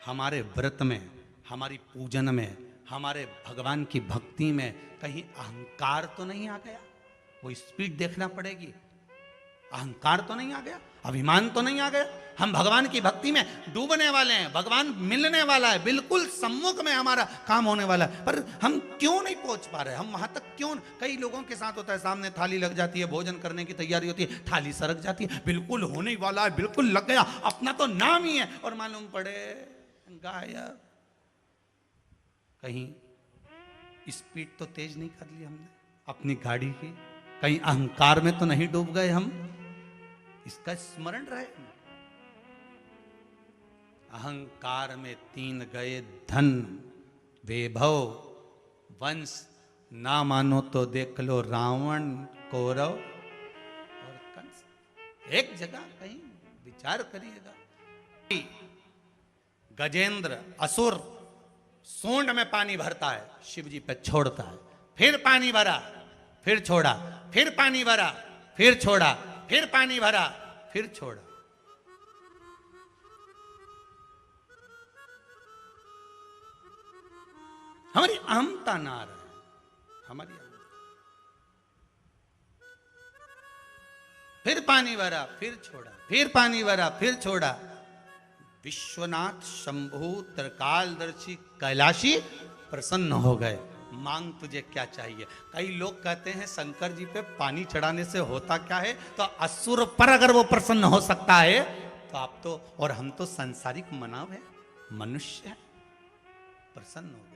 हमारे व्रत में, हमारी पूजन में, हमारे भगवान की भक्ति में कहीं अहंकार तो नहीं आ गया? वो स्पीड देखना पड़ेगी। अहंकार तो नहीं आ गया, अभिमान तो नहीं आ गया? हम भगवान की भक्ति में डूबने वाले हैं, भगवान मिलने वाला है, बिल्कुल सम्मुख में हमारा काम होने वाला है, पर हम क्यों नहीं पहुंच पा रहे? हम वहां तक क्यों? कई लोगों के साथ होता है, सामने थाली लग जाती है, भोजन करने की तैयारी होती है, थाली सरक जाती है, बिल्कुल होने वाला है, बिल्कुल लग गया, अपना तो नाम ही है, और मालूम पड़े गायब। कहीं स्पीड तो तेज नहीं कर ली हमने अपनी गाड़ी की? कहीं अहंकार में तो नहीं डूब गए हम? इसका स्मरण रहे। अहंकार में 3 गए धन, वैभव, वंश, ना मानो तो देख लो रावण, कौरव और कंस। एक जगह कहीं विचार करिएगा। गजेंद्र असुर सूंड में पानी भरता है, शिव जी पे छोड़ता है, फिर पानी भरा, फिर छोड़ा, फिर पानी भरा, फिर छोड़ा, फिर पानी भरा, फिर छोड़ा। हमारी अहमता ना रहे, हमारी फिर पानी भरा, फिर छोड़ा, फिर पानी भरा, फिर छोड़ा। विश्वनाथ शंभु त्रिकालदर्शी कैलाशी प्रसन्न हो गए। मांग तुझे क्या चाहिए? कई लोग कहते हैं शंकर जी पे पानी चढ़ाने से होता क्या है? तो असुर पर अगर वो प्रसन्न हो सकता है तो आप तो, और हम तो सांसारिक मानव है, मनुष्य है, प्रसन्न हो गया।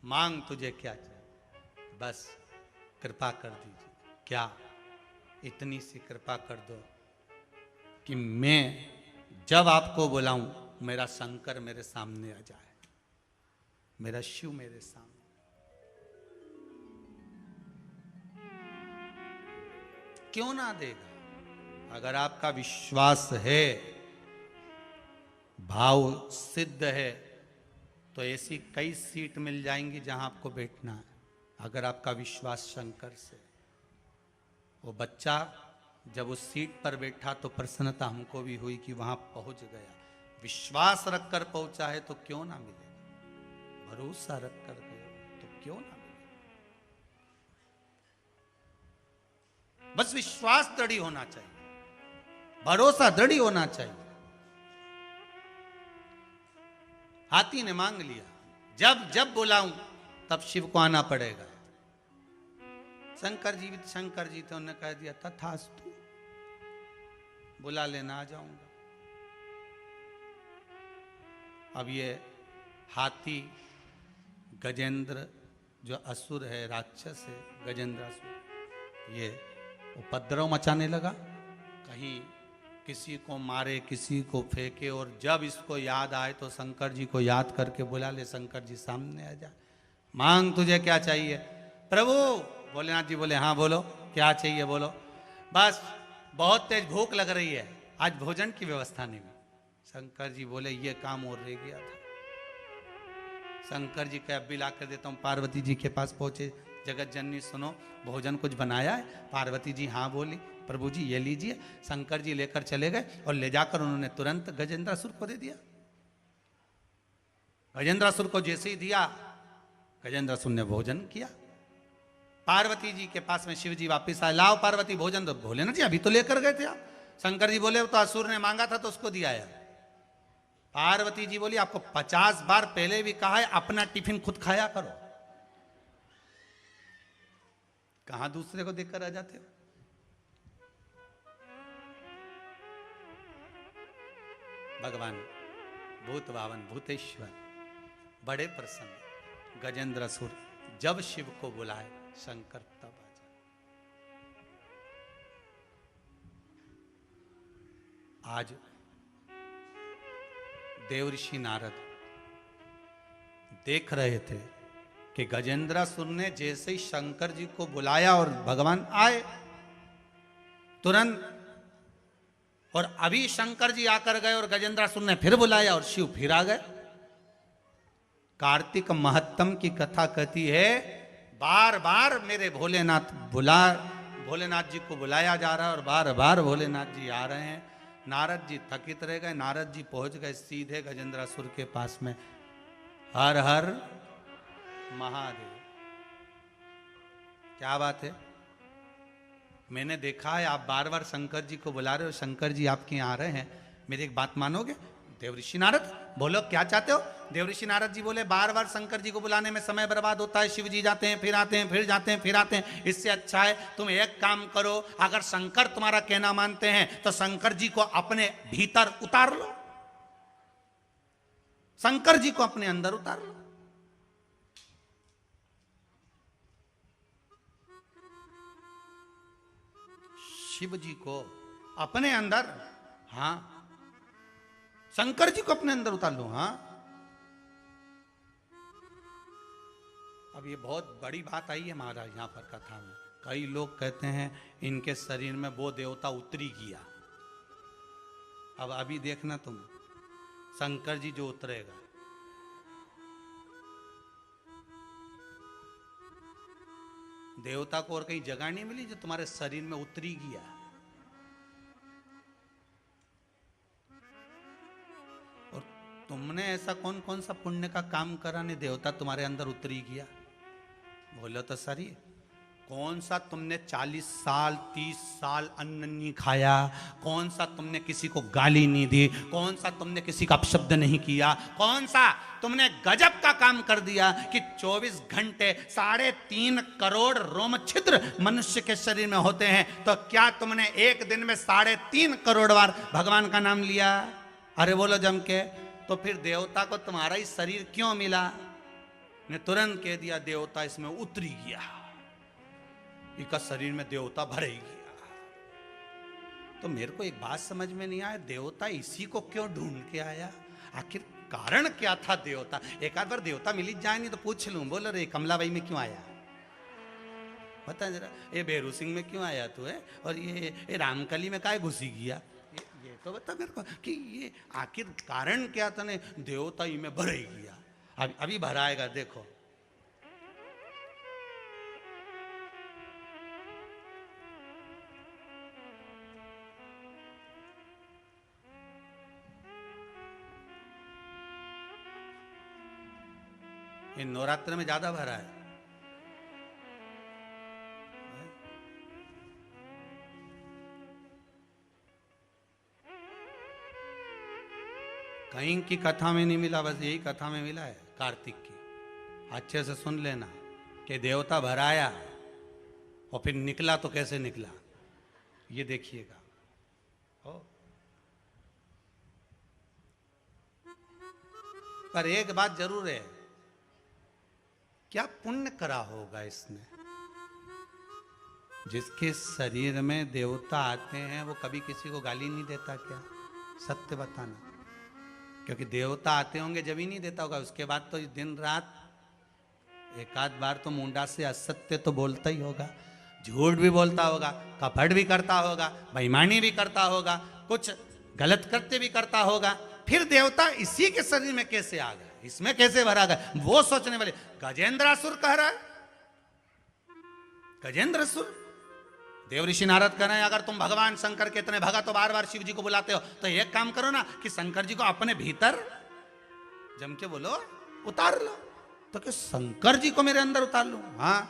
मांग तुझे क्या चाहिए? बस कृपा कर दीजिए। क्या? इतनी सी कृपा कर दो कि मैं जब आपको बुलाऊं मेरा शंकर मेरे सामने आ जाए। मेरा शिव मेरे सामने। क्यों ना देगा? अगर आपका विश्वास है, भाव सिद्ध है, तो ऐसी कई सीट मिल जाएंगी जहां आपको बैठना है। अगर आपका विश्वास शंकर से। वो बच्चा जब उस सीट पर बैठा तो प्रसन्नता हमको भी हुई कि वहां पहुंच गया। विश्वास रखकर पहुंचा है तो क्यों ना मिलेगा? भरोसा रखकर गया तो क्यों ना मिलेगा? बस विश्वास दृढ़ होना चाहिए, भरोसा दृढ़ होना चाहिए। हाथी ने मांग लिया, जब जब बुलाऊं तब शिव को आना पड़ेगा। शंकर जी थे, उन्होंने कह दिया तथास्तु, बुला लेना, आ जाऊंगा। अब ये हाथी गजेंद्र जो असुर है, राक्षस है, गजेंद्र असुर, ये उपद्रव मचाने लगा। कहीं किसी को मारे, किसी को फेंके, और जब इसको याद आए तो शंकर जी को याद करके बुला ले। शंकर जी सामने आ जा, मांग तुझे क्या चाहिए? प्रभु, भोलेनाथ जी बोले हाँ बोलो, क्या चाहिए बोलो। बस बहुत तेज भूख लग रही है, आज भोजन की व्यवस्था नहीं हुई। शंकर जी बोले ये काम और रह गया था। शंकर जी के अब भी ला कर देता हूँ। पार्वती जी के पास पहुंचे, जगत जननी सुनो, भोजन कुछ बनाया है? पार्वती जी हाँ बोली। प्रभु जी ये लीजिए। शंकर जी लेकर चले गए और ले जाकर उन्होंने तुरंत गजेंद्रासुर को दे दिया। गजेंद्रासुर को जैसे ही दिया, गजेंद्रासुर ने भोजन किया। पार्वती जी के पास में शिव जी वापिस आए, लाओ पार्वती भोजन दो। भोलेनाथ जी अभी तो लेकर गए थे आप। शंकर जी बोले तो असुर ने मांगा था तो उसको दिया है। पार्वती जी बोली आपको 50 बार पहले भी कहा है अपना टिफिन खुद खाया करो, कहां दूसरे को देकर आ जाते हो। भगवान भूत भावन भूतेश्वर बड़े प्रसन्न। गजेंद्रासुर जब शिव को बुलाए, शंकर तब आ जाए। आज देवऋषि नारद देख रहे थे कि गजेंद्रासुर ने जैसे ही शंकर जी को बुलाया और भगवान आए तुरंत, और अभी शंकर जी आकर गए और गजेंद्रासुर ने फिर बुलाया और शिव फिर आ गए। कार्तिक महत्तम की कथा कहती है, बार बार मेरे भोलेनाथ जी को बुलाया जा रहा है और बार बार भोलेनाथ जी आ रहे हैं। नारद जी थकित रह गए। नारद जी पहुंच गए सीधे गजेंद्रासुर के पास में। हर हर महादेव। क्या बात है? मैंने देखा है आप बार बार शंकर जी को बुला रहे हो, शंकर जी आपके यहाँ आ रहे हैं, मेरी एक बात मानोगे? देवऋषि नारद बोलो क्या चाहते हो? देवऋषि नारद जी बोले बार बार शंकर जी को बुलाने में समय बर्बाद होता है, शिव जी जाते हैं फिर आते हैं, फिर जाते हैं फिर आते हैं। इससे अच्छा है तुम एक काम करो, अगर शंकर तुम्हारा कहना मानते हैं तो शंकर जी को अपने भीतर उतार लो, शंकर जी को अपने अंदर उतार लो। शिव जी को अपने अंदर, हाँ, शंकर जी को अपने अंदर उतार लो। हाँ, अब ये बहुत बड़ी बात आई है महाराज यहां पर कथा में। कई लोग कहते हैं इनके शरीर में वो देवता उतरी गया। अब अभी देखना तुम, शंकर जी जो उतरेगा, देवता को और कहीं जगह नहीं मिली जो तुम्हारे शरीर में उतरी गया। और तुमने ऐसा कौन कौन सा पुण्य का काम करा नहीं देवता तुम्हारे अंदर उतरी गया? बोलो तो सही, कौन सा तुमने 40 साल 30 साल अन्न नहीं खाया? कौन सा तुमने किसी को गाली नहीं दी? कौन सा तुमने किसी का अपशब्द नहीं किया? कौन सा तुमने गजब का काम कर दिया कि 24 घंटे 3.5 करोड़ रोम छिद्र मनुष्य के शरीर में होते हैं, तो क्या तुमने एक दिन में 3.5 करोड़ बार भगवान का नाम लिया? अरे बोलो जम के। तो फिर देवता को तुम्हारा ही शरीर क्यों मिला? ने तुरंत कह दिया देवता इसमें उतरी गया, इसका शरीर में देवता भरे गया। तो मेरे को एक बात समझ में नहीं आया, देवता इसी को क्यों ढूंढ के आया? आखिर कारण क्या था देवता? एक आध बार देवता मिल ही जाए नहीं तो पूछ लूं, बोलो रे कमलाबाई में क्यों आया, बता जरा, ये बेरू सिंह में क्यों आया तू है, और ये रामकली में काय घुसी गया, ये तो बता मेरे को कि ये आखिर कारण क्या था ने देवता ही में भर ही गया। अभी भराएगा देखो। ये नवरात्र में ज्यादा भरा है। कहीं की कथा में नहीं मिला, बस यही कथा में मिला है कार्तिक की। अच्छे से सुन लेना कि देवता भराया और फिर निकला तो कैसे निकला, ये देखिएगा। पर एक बात जरूर है, क्या पुण्य करा होगा इसने? जिसके शरीर में देवता आते हैं वो कभी किसी को गाली नहीं देता क्या? सत्य बताना, क्योंकि देवता आते होंगे जब ही नहीं देता होगा, उसके बाद तो दिन रात एक आध बार तो मुंडा से असत्य तो बोलता ही होगा, झूठ भी बोलता होगा, कपट भी करता होगा, बेईमानी भी करता होगा, कुछ गलत कृत्य भी करता होगा। फिर देवता इसी के शरीर में कैसे आ गए, इसमें कैसे भरा गया? वो सोचने वाले गजेंद्रासुर कह रहा है, गजेंद्रासुर। देव ऋषि नारद कह रहे हैं अगर तुम भगवान शंकर के इतने भगत हो, बार बार शिव जी को बुलाते हो, तो एक काम करो ना कि शंकर जी को अपने भीतर जम के बोलो उतार लो। तो क्या शंकर जी को मेरे अंदर उतार लूं? हाँ,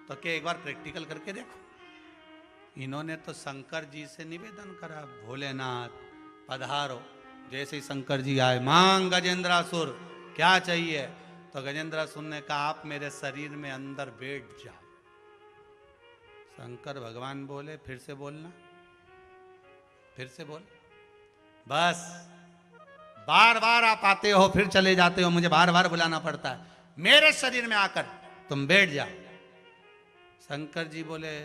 तो क्या एक बार प्रैक्टिकल करके देखो। इन्होंने तो शंकर जी से निवेदन करा, भोलेनाथ पधारो। जैसे ही शंकर जी आए, मांग गजेंद्रासुर क्या चाहिए? तो गजेंद्रासुर ने कहा आप मेरे शरीर में अंदर बैठ जाओ। शंकर भगवान बोले फिर से बोलना, फिर से बोल। बस बार बार आप आते हो फिर चले जाते हो, मुझे बार बार बुलाना पड़ता है, मेरे शरीर में आकर तुम बैठ जाओ। शंकर जी बोले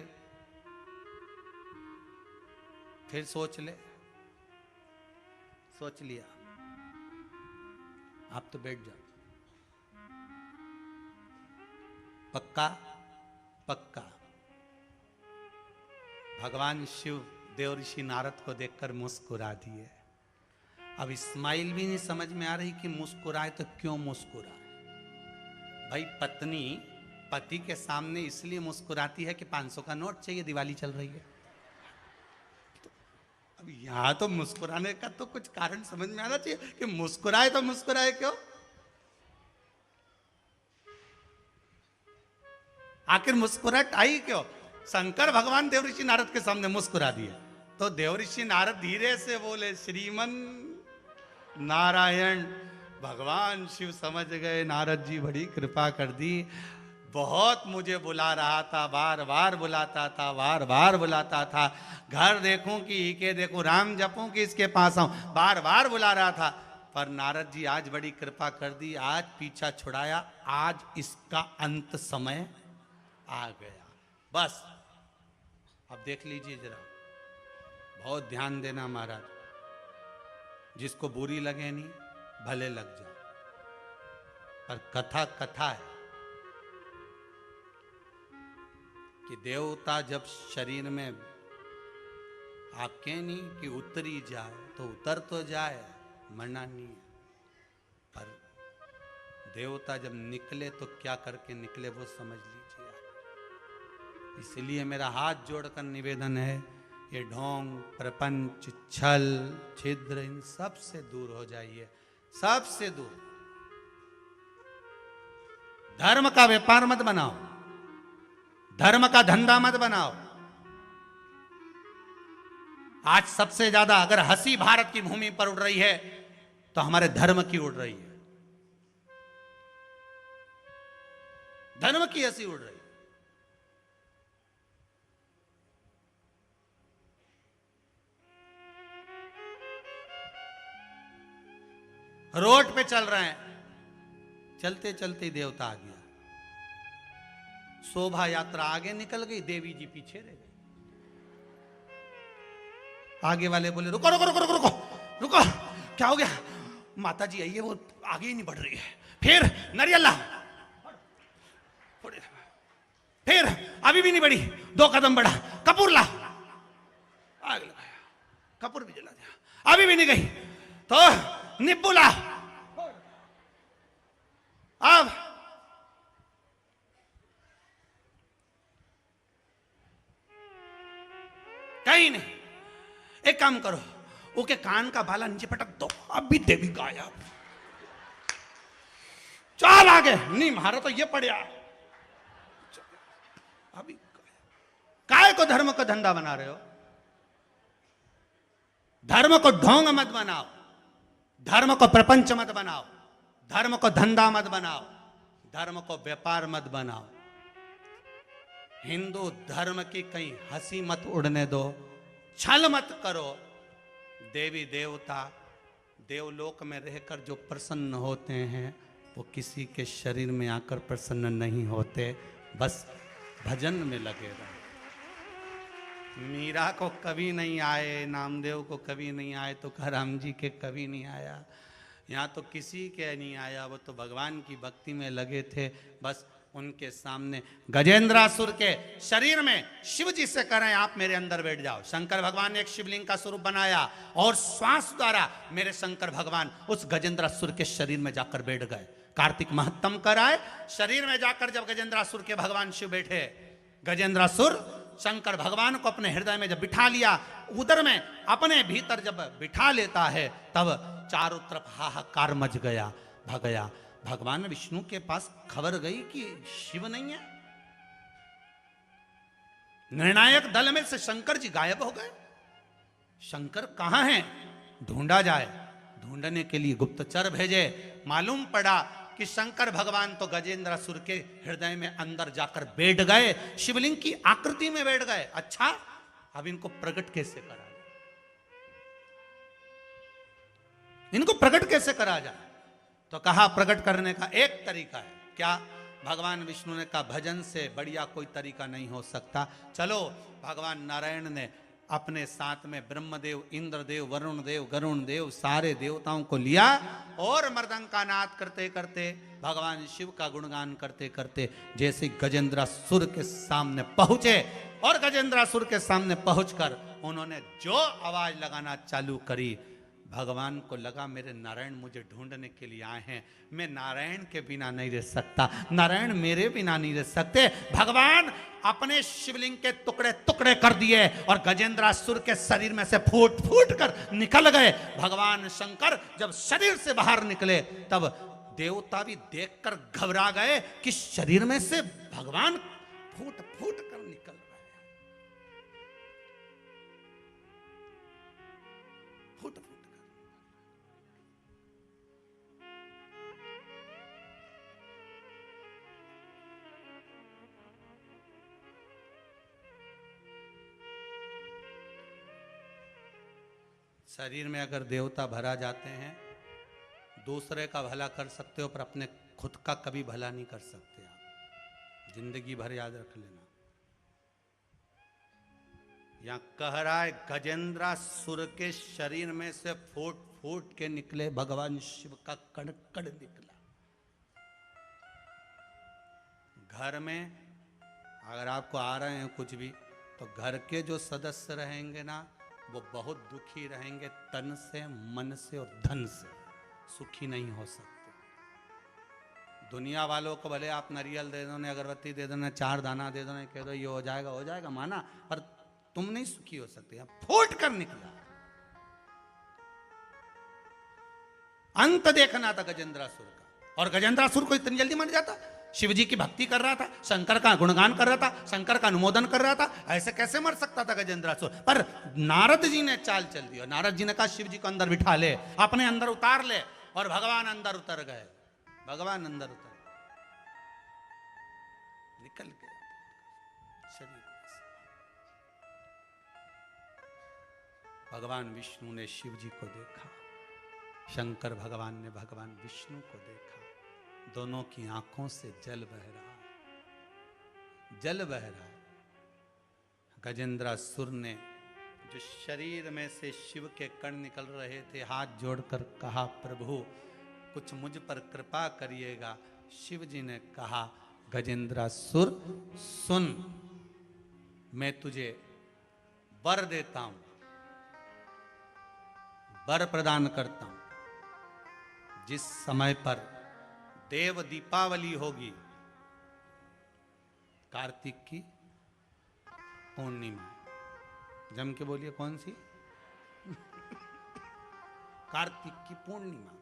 फिर सोच ले। सोच लिया, आप तो बैठ जाओ। पक्का? पक्का। भगवान शिव देव ऋषि नारद को देखकर मुस्कुरा दिए। अब स्माइल भी नहीं समझ में आ रही कि मुस्कुराए तो क्यों मुस्कुराए। भाई पत्नी पति के सामने इसलिए मुस्कुराती है कि 500 का नोट चाहिए, दिवाली चल रही है। तो अब यहां तो मुस्कुराने का तो कुछ कारण समझ में आना चाहिए कि मुस्कुराए तो मुस्कुराए क्यों? आखिर मुस्कुराहट आई क्यों? शंकर भगवान देव ऋषि नारद के सामने मुस्कुरा दिए तो देव ऋषि नारद धीरे से बोले श्रीमन नारायण। भगवान शिव समझ गए नारद जी बड़ी कृपा कर दी, बहुत मुझे बुला रहा था, बार बार बुलाता था, बार बार बुलाता था, घर देखूं कि के देखूं, राम जपूं कि इसके पास आऊं, बार बार बुला रहा था। पर नारद जी आज बड़ी कृपा कर दी, आज पीछा छुड़ाया, आज इसका अंत समय आ गया। बस अब देख लीजिए जरा, बहुत ध्यान देना महाराज, जिसको बुरी लगे नहीं भले लग जाए, पर कथा कथा है कि देवता जब शरीर में आके नहीं कि उतरी जाए तो उतर तो जाए, मरना नहीं है, पर देवता जब निकले तो क्या करके निकले वो समझ लीजिए। इसलिए मेरा हाथ जोड़कर निवेदन है, ये ढोंग प्रपंच छल छिद्र इन सब से दूर हो जाइए, सबसे दूर। धर्म का व्यापार मत बनाओ, धर्म का धंधा मत बनाओ। आज सबसे ज्यादा अगर हंसी भारत की भूमि पर उड़ रही है तो हमारे धर्म की उड़ रही है, धर्म की हंसी उड़ रही है। रोड पे चल रहे हैं, चलते चलते देवता आ गया, शोभा यात्रा आगे निकल गई, देवी जी पीछे रह गई। आगे वाले बोले रुको रुको रुको रुको रुको रुको, क्या हो गया? माता जी आई है, वो आगे ही नहीं बढ़ रही है। फिर नारियल ला, फिर अभी भी नहीं बढ़ी, 2 कदम बढ़ा, कपूर ला, आग लगाया, कपूर भी जला दिया, अभी भी नहीं गई तो नींबू ला। अब कहीं नहीं, एक काम करो, ओके कान का बाला नीचे पटक दो, अब भी देवी गायब। चल आगे, नहीं मारो तो ये पड़िया, अभी काय को धर्म को धंधा बना रहे हो? धर्म को ढोंग मत बनाओ, धर्म को प्रपंच मत बनाओ, धर्म को धंधा मत बनाओ, धर्म को व्यापार मत बनाओ। हिंदू धर्म की कहीं हंसी मत उड़ने दो, छल मत करो। देवी देवता देवलोक में रहकर जो प्रसन्न होते हैं वो किसी के शरीर में आकर प्रसन्न नहीं होते, बस भजन में लगे रहो। मीरा को कभी नहीं आए, नामदेव को कभी नहीं आए, तो राम जी के कभी नहीं आया, यहाँ तो किसी के नहीं आया, वो तो भगवान की भक्ति में लगे थे। बस उनके सामने गजेंद्रासुर के शरीर में शिव जी से करें आप मेरे अंदर बैठ जाओ। शंकर भगवान ने एक शिवलिंग का स्वरूप बनाया और श्वास द्वारा मेरे शंकर भगवान उस गजेंद्रासुर के शरीर में जाकर बैठ गए। कार्तिक महत्तम कराए, शरीर में जाकर जब गजेंद्रासुर के भगवान शिव बैठे, गजेंद्रासुर शंकर भगवान को अपने हृदय में जब बिठा लिया, उदर में अपने भीतर जब बिठा लेता है, तब चारों तरफ हाहाकार मच गया, भगया। भगवान विष्णु के पास खबर गई कि शिव नहीं है। निर्णायक दल में से शंकर जी गायब हो गए। शंकर कहां हैं? ढूंढा जाए। ढूंढने के लिए गुप्तचर भेजे। मालूम पड़ा कि शंकर भगवान तो गजेंद्रासुर के हृदय में अंदर जाकर बैठ गए, शिवलिंग की आकृति में बैठ गए। अच्छा, अब इनको प्रकट कैसे करा जाए? इनको प्रकट कैसे करा जाए? तो कहा प्रकट करने का एक तरीका है। क्या? भगवान विष्णु ने कहा भजन से बढ़िया कोई तरीका नहीं हो सकता। चलो, भगवान नारायण ने अपने साथ में ब्रह्मदेव, इंद्रदेव, वरुण देव, गरुण देव, सारे देवताओं को लिया और मृदंग का नाद करते करते, भगवान शिव का गुणगान करते करते जैसे गजेंद्रासुर के सामने पहुंचे, और गजेंद्रासुर के सामने पहुंचकर उन्होंने जो आवाज लगाना चालू करी, भगवान को लगा मेरे नारायण मुझे ढूंढने के लिए आए हैं, मैं नारायण के बिना नहीं रह सकता, नारायण मेरे बिना नहीं रह सकते। भगवान अपने शिवलिंग के टुकड़े टुकड़े कर दिए और गजेंद्रासुर के शरीर में से फूट फूट कर निकल गए। भगवान शंकर जब शरीर से बाहर निकले, तब देवता भी देखकर घबरा गए कि शरीर में से भगवान फूट फूट कर निकल रहे हैं, फूट फूट। शरीर में अगर देवता भरा जाते हैं, दूसरे का भला कर सकते हो पर अपने खुद का कभी भला नहीं कर सकते आप, जिंदगी भर याद रख लेना। यहां कह रहा है गजेंद्रासुर के शरीर में से फूट फूट के निकले भगवान शिव का कण कण निकला। घर में अगर आपको आ रहे हैं कुछ भी, तो घर के जो सदस्य रहेंगे ना, वो बहुत दुखी रहेंगे, तन से, मन से और धन से सुखी नहीं हो सकते। दुनिया वालों को भले आप नारियल दे दो, अगरबत्ती दे दो, 4 दाना दे दो, कह दो ये हो जाएगा माना, पर तुम नहीं सुखी हो सकते। अब फूट कर निकला। अंत देखना था गजेंद्रासुर का, और गजेंद्रासुर को इतनी जल्दी मर जाता? शिव जी की भक्ति कर रहा था, शंकर का गुणगान कर रहा था, शंकर का अनुमोदन कर रहा था, ऐसे कैसे मर सकता था गजेंद्रासुर? पर नारद जी ने चाल चल दी, और नारद जी ने कहा शिव जी को अंदर बिठा ले, अपने अंदर उतार ले, और भगवान अंदर उतर गए। भगवान अंदर उतर निकल गए शरीर से। भगवान विष्णु ने शिव जी को देखा, शंकर भगवान ने भगवान विष्णु को देखा। दोनों की आंखों से जल बह रहा है, जल बह रहा है। गजेंद्रासुर ने जो शरीर में से शिव के कण निकल रहे थे, हाथ जोड़कर कहा, प्रभु कुछ मुझ पर कृपा करिएगा। शिव जी ने कहा, गजेंद्रासुर सुन, मैं तुझे वर देता हूं, वर प्रदान करता हूं। जिस समय पर देव दीपावली होगी, कार्तिक की पूर्णिमा, जम के बोलिए कौन सी? कार्तिक की पूर्णिमा,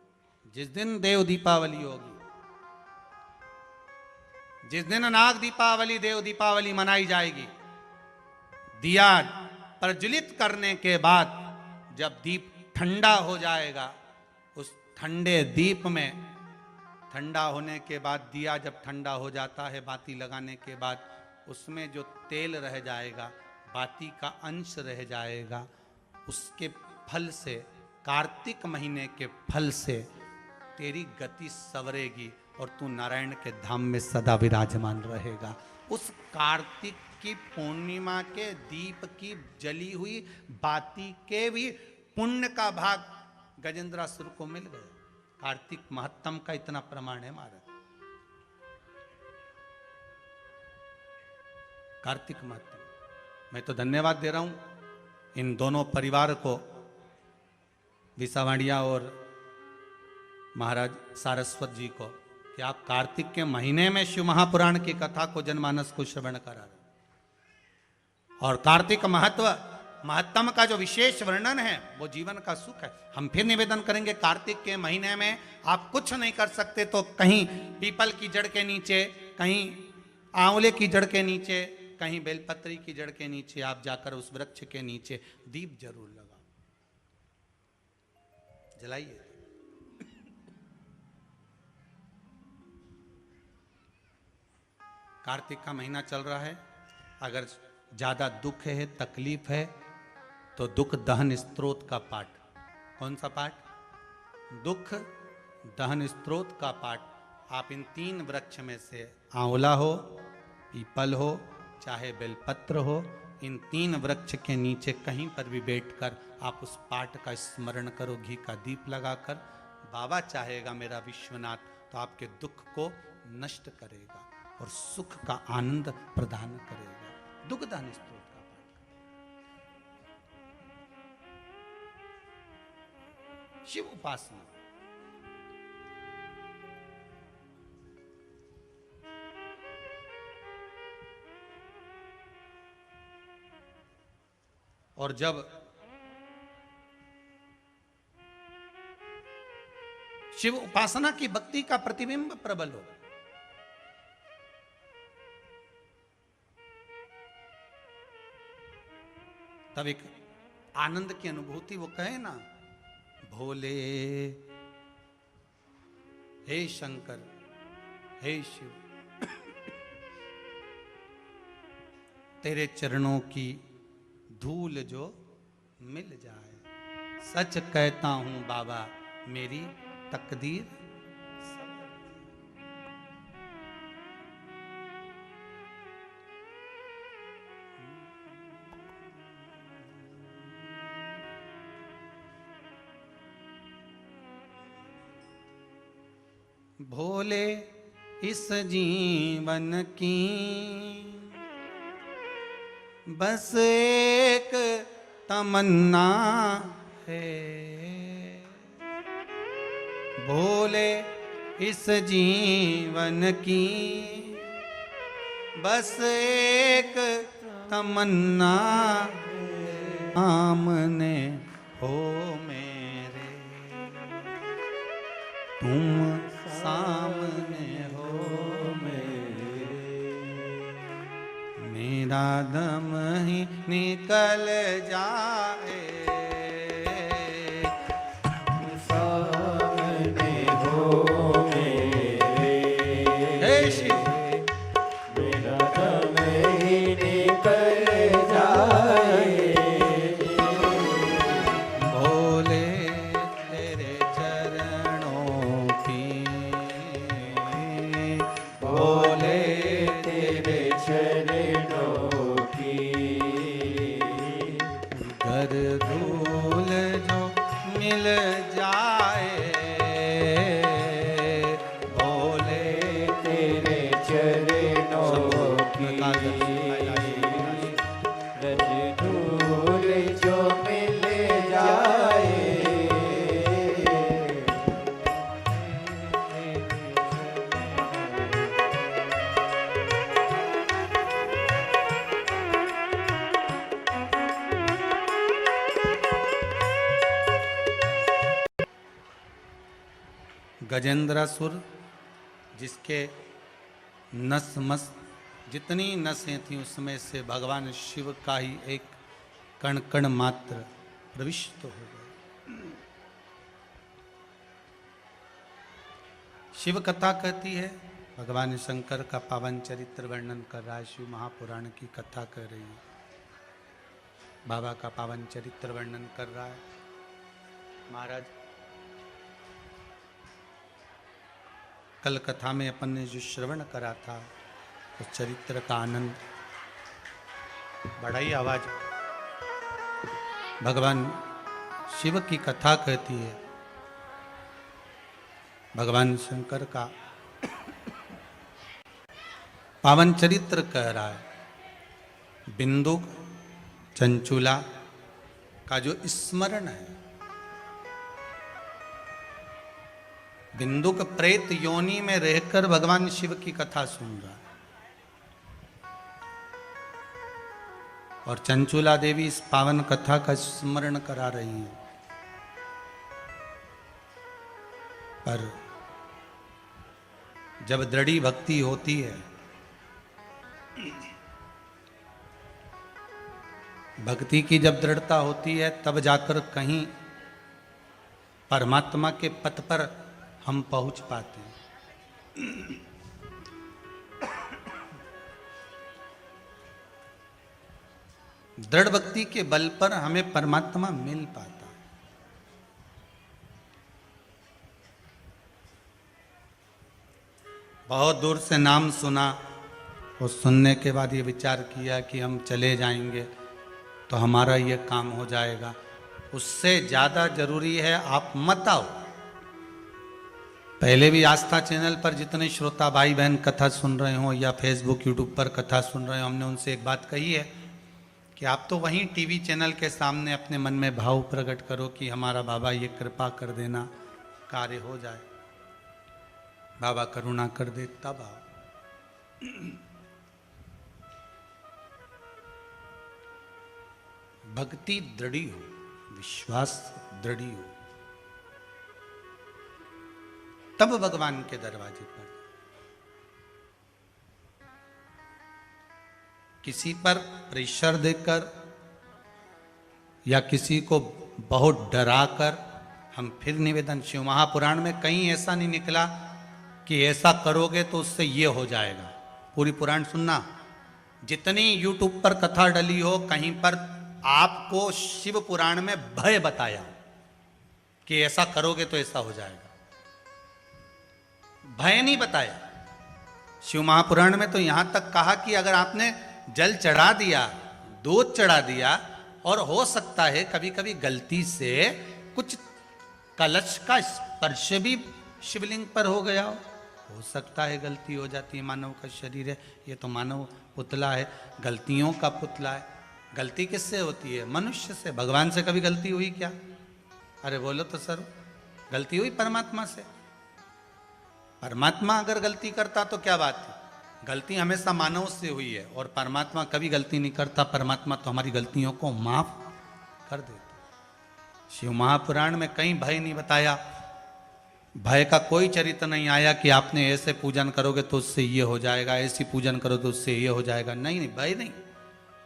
जिस दिन देव दीपावली होगी, जिस दिन नाग दीपावली देव दीपावली मनाई जाएगी, दिया प्रज्वलित करने के बाद जब दीप ठंडा हो जाएगा, उस ठंडे दीप में, ठंडा होने के बाद दिया जब ठंडा हो जाता है, बाती लगाने के बाद उसमें जो तेल रह जाएगा, बाती का अंश रह जाएगा, उसके फल से, कार्तिक महीने के फल से तेरी गति सवरेगी और तू नारायण के धाम में सदा विराजमान रहेगा। उस कार्तिक की पूर्णिमा के दीप की जली हुई बाती के भी पुण्य का भाग गजेंद्रासुर को मिल गया। कार्तिक महत्तम का इतना प्रमाण है महाराज। कार्तिक महत्तम, मैं तो धन्यवाद दे रहा हूं इन दोनों परिवार को, विसावाड़िया और महाराज सारस्वत जी को, कि आप कार्तिक के महीने में शिव महापुराण की कथा को जनमानस को श्रवण करा रहे। और कार्तिक महत्तम का जो विशेष वर्णन है वो जीवन का सुख है। हम फिर निवेदन करेंगे, कार्तिक के महीने में आप कुछ नहीं कर सकते तो कहीं पीपल की जड़ के नीचे, कहीं आंवले की जड़ के नीचे, कहीं बेलपत्री की जड़ के नीचे आप जाकर उस वृक्ष के नीचे दीप जरूर लगाओ, जलाइए। कार्तिक का महीना चल रहा है, अगर ज्यादा दुख है, तकलीफ है, तो दुख दहन स्तोत्र का पाठ। कौन सा पाठ? दुख दहन स्तोत्र का पाठ आप इन 3 वृक्ष में से, आंवला हो, पीपल हो, चाहे बेलपत्र हो, इन 3 वृक्ष के नीचे कहीं पर भी बैठकर आप उस पाठ का स्मरण करो, घी का दीप लगाकर। बाबा चाहेगा मेरा विश्वनाथ तो आपके दुख को नष्ट करेगा और सुख का आनंद प्रदान करेगा। दुख दहन स्तोत्र का पाठ। शिव उपासना, और जब शिव उपासना की भक्ति का प्रतिबिंब प्रबल हो, तब एक आनंद की अनुभूति, वो कहे ना, भोले हे शंकर हे शिव, तेरे चरणों की धूल जो मिल जाए, सच कहता हूं बाबा मेरी तकदीर सवर। भोले इस जीवन की बस एक तमन्ना है, भोले इस जीवन की बस एक तमन्ना, सामने हो मेरे, तुम सामने हो मेरे, मेरा दम ही निकल जाए, सामने हो मेरे, हे शिव, मेरा दम ही निकल जाए, भोले तेरे चरणों की, भोले तेरे चरणों की गजेंद्रासुर, जिसके नस मस जितनी नसें थीं उसमें से भगवान शिव का ही एक कण कण मात्र प्रविष्ट हो गए। शिव कथा कहती है, भगवान शंकर का पावन चरित्र वर्णन कर रहा है, शिव महापुराण की कथा कर रही है, बाबा का पावन चरित्र वर्णन कर रहा है। महाराज कल कथा में अपन ने जो श्रवण करा था उस चरित्र का आनंद, बड़ा ही आवाज भगवान शिव की कथा कहती है, भगवान शंकर का पावन चरित्र कह रहा है। बिंदु चंचुला का जो स्मरण है, बिंदुक प्रेत योनि में रहकर भगवान शिव की कथा सुन रहा है, और चंचुला देवी इस पावन कथा का स्मरण करा रही है। पर जब दृढ़ी भक्ति होती है, भक्ति की जब दृढ़ता होती है, तब जाकर कहीं परमात्मा के पथ पर हम पहुंच पाते हैं। दृढ़ भक्ति के बल पर हमें परमात्मा मिल पाता है। बहुत दूर से नाम सुना और सुनने के बाद ये विचार किया कि हम चले जाएंगे तो हमारा ये काम हो जाएगा, उससे ज़्यादा जरूरी है आप मत आओ। पहले भी आस्था चैनल पर जितने श्रोता भाई बहन कथा सुन रहे हो या फेसबुक यूट्यूब पर कथा सुन रहे हो, हमने उनसे एक बात कही है कि आप तो वहीं टीवी चैनल के सामने अपने मन में भाव प्रकट करो कि हमारा बाबा ये कृपा कर देना, कार्य हो जाए, बाबा करुणा कर दे, तब आओ। भक्ति दृढ़ी हो, विश्वास दृढ़ी हो, तब भगवान के दरवाजे पर। किसी पर प्रेशर देकर या किसी को बहुत डराकर हम फिर निवेदन, शिव महापुराण में कहीं ऐसा नहीं निकला कि ऐसा करोगे तो उससे ये हो जाएगा। पूरी पुराण सुनना, जितनी यूट्यूब पर कथा डली हो, कहीं पर आपको शिव पुराण में भय बताया कि ऐसा करोगे तो ऐसा हो जाएगा, भय नहीं बताया। शिव महापुराण में तो यहां तक कहा कि अगर आपने जल चढ़ा दिया, दूध चढ़ा दिया, और हो सकता है कभी कभी गलती से कुछ कलश का स्पर्श भी शिवलिंग पर हो गया हो सकता है, गलती हो जाती है, मानव का शरीर है, ये तो मानव पुतला है, गलतियों का पुतला है। गलती किससे होती है? मनुष्य से। भगवान से कभी गलती हुई क्या? अरे बोलो तो सर, गलती हुई परमात्मा से। परमात्मा अगर गलती करता तो क्या बात है, गलती हमेशा मानव से हुई है, और परमात्मा कभी गलती नहीं करता। परमात्मा तो हमारी गलतियों को माफ कर देता। शिव महापुराण में कहीं भय नहीं बताया, भय का कोई चरित्र नहीं आया कि आपने ऐसे पूजन करोगे तो उससे ये हो जाएगा, ऐसी पूजन करो तो उससे ये हो जाएगा। नहीं नहीं, भय नहीं।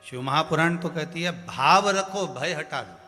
शिव महापुराण तो कहती है भाव रखो, भय हटा दो।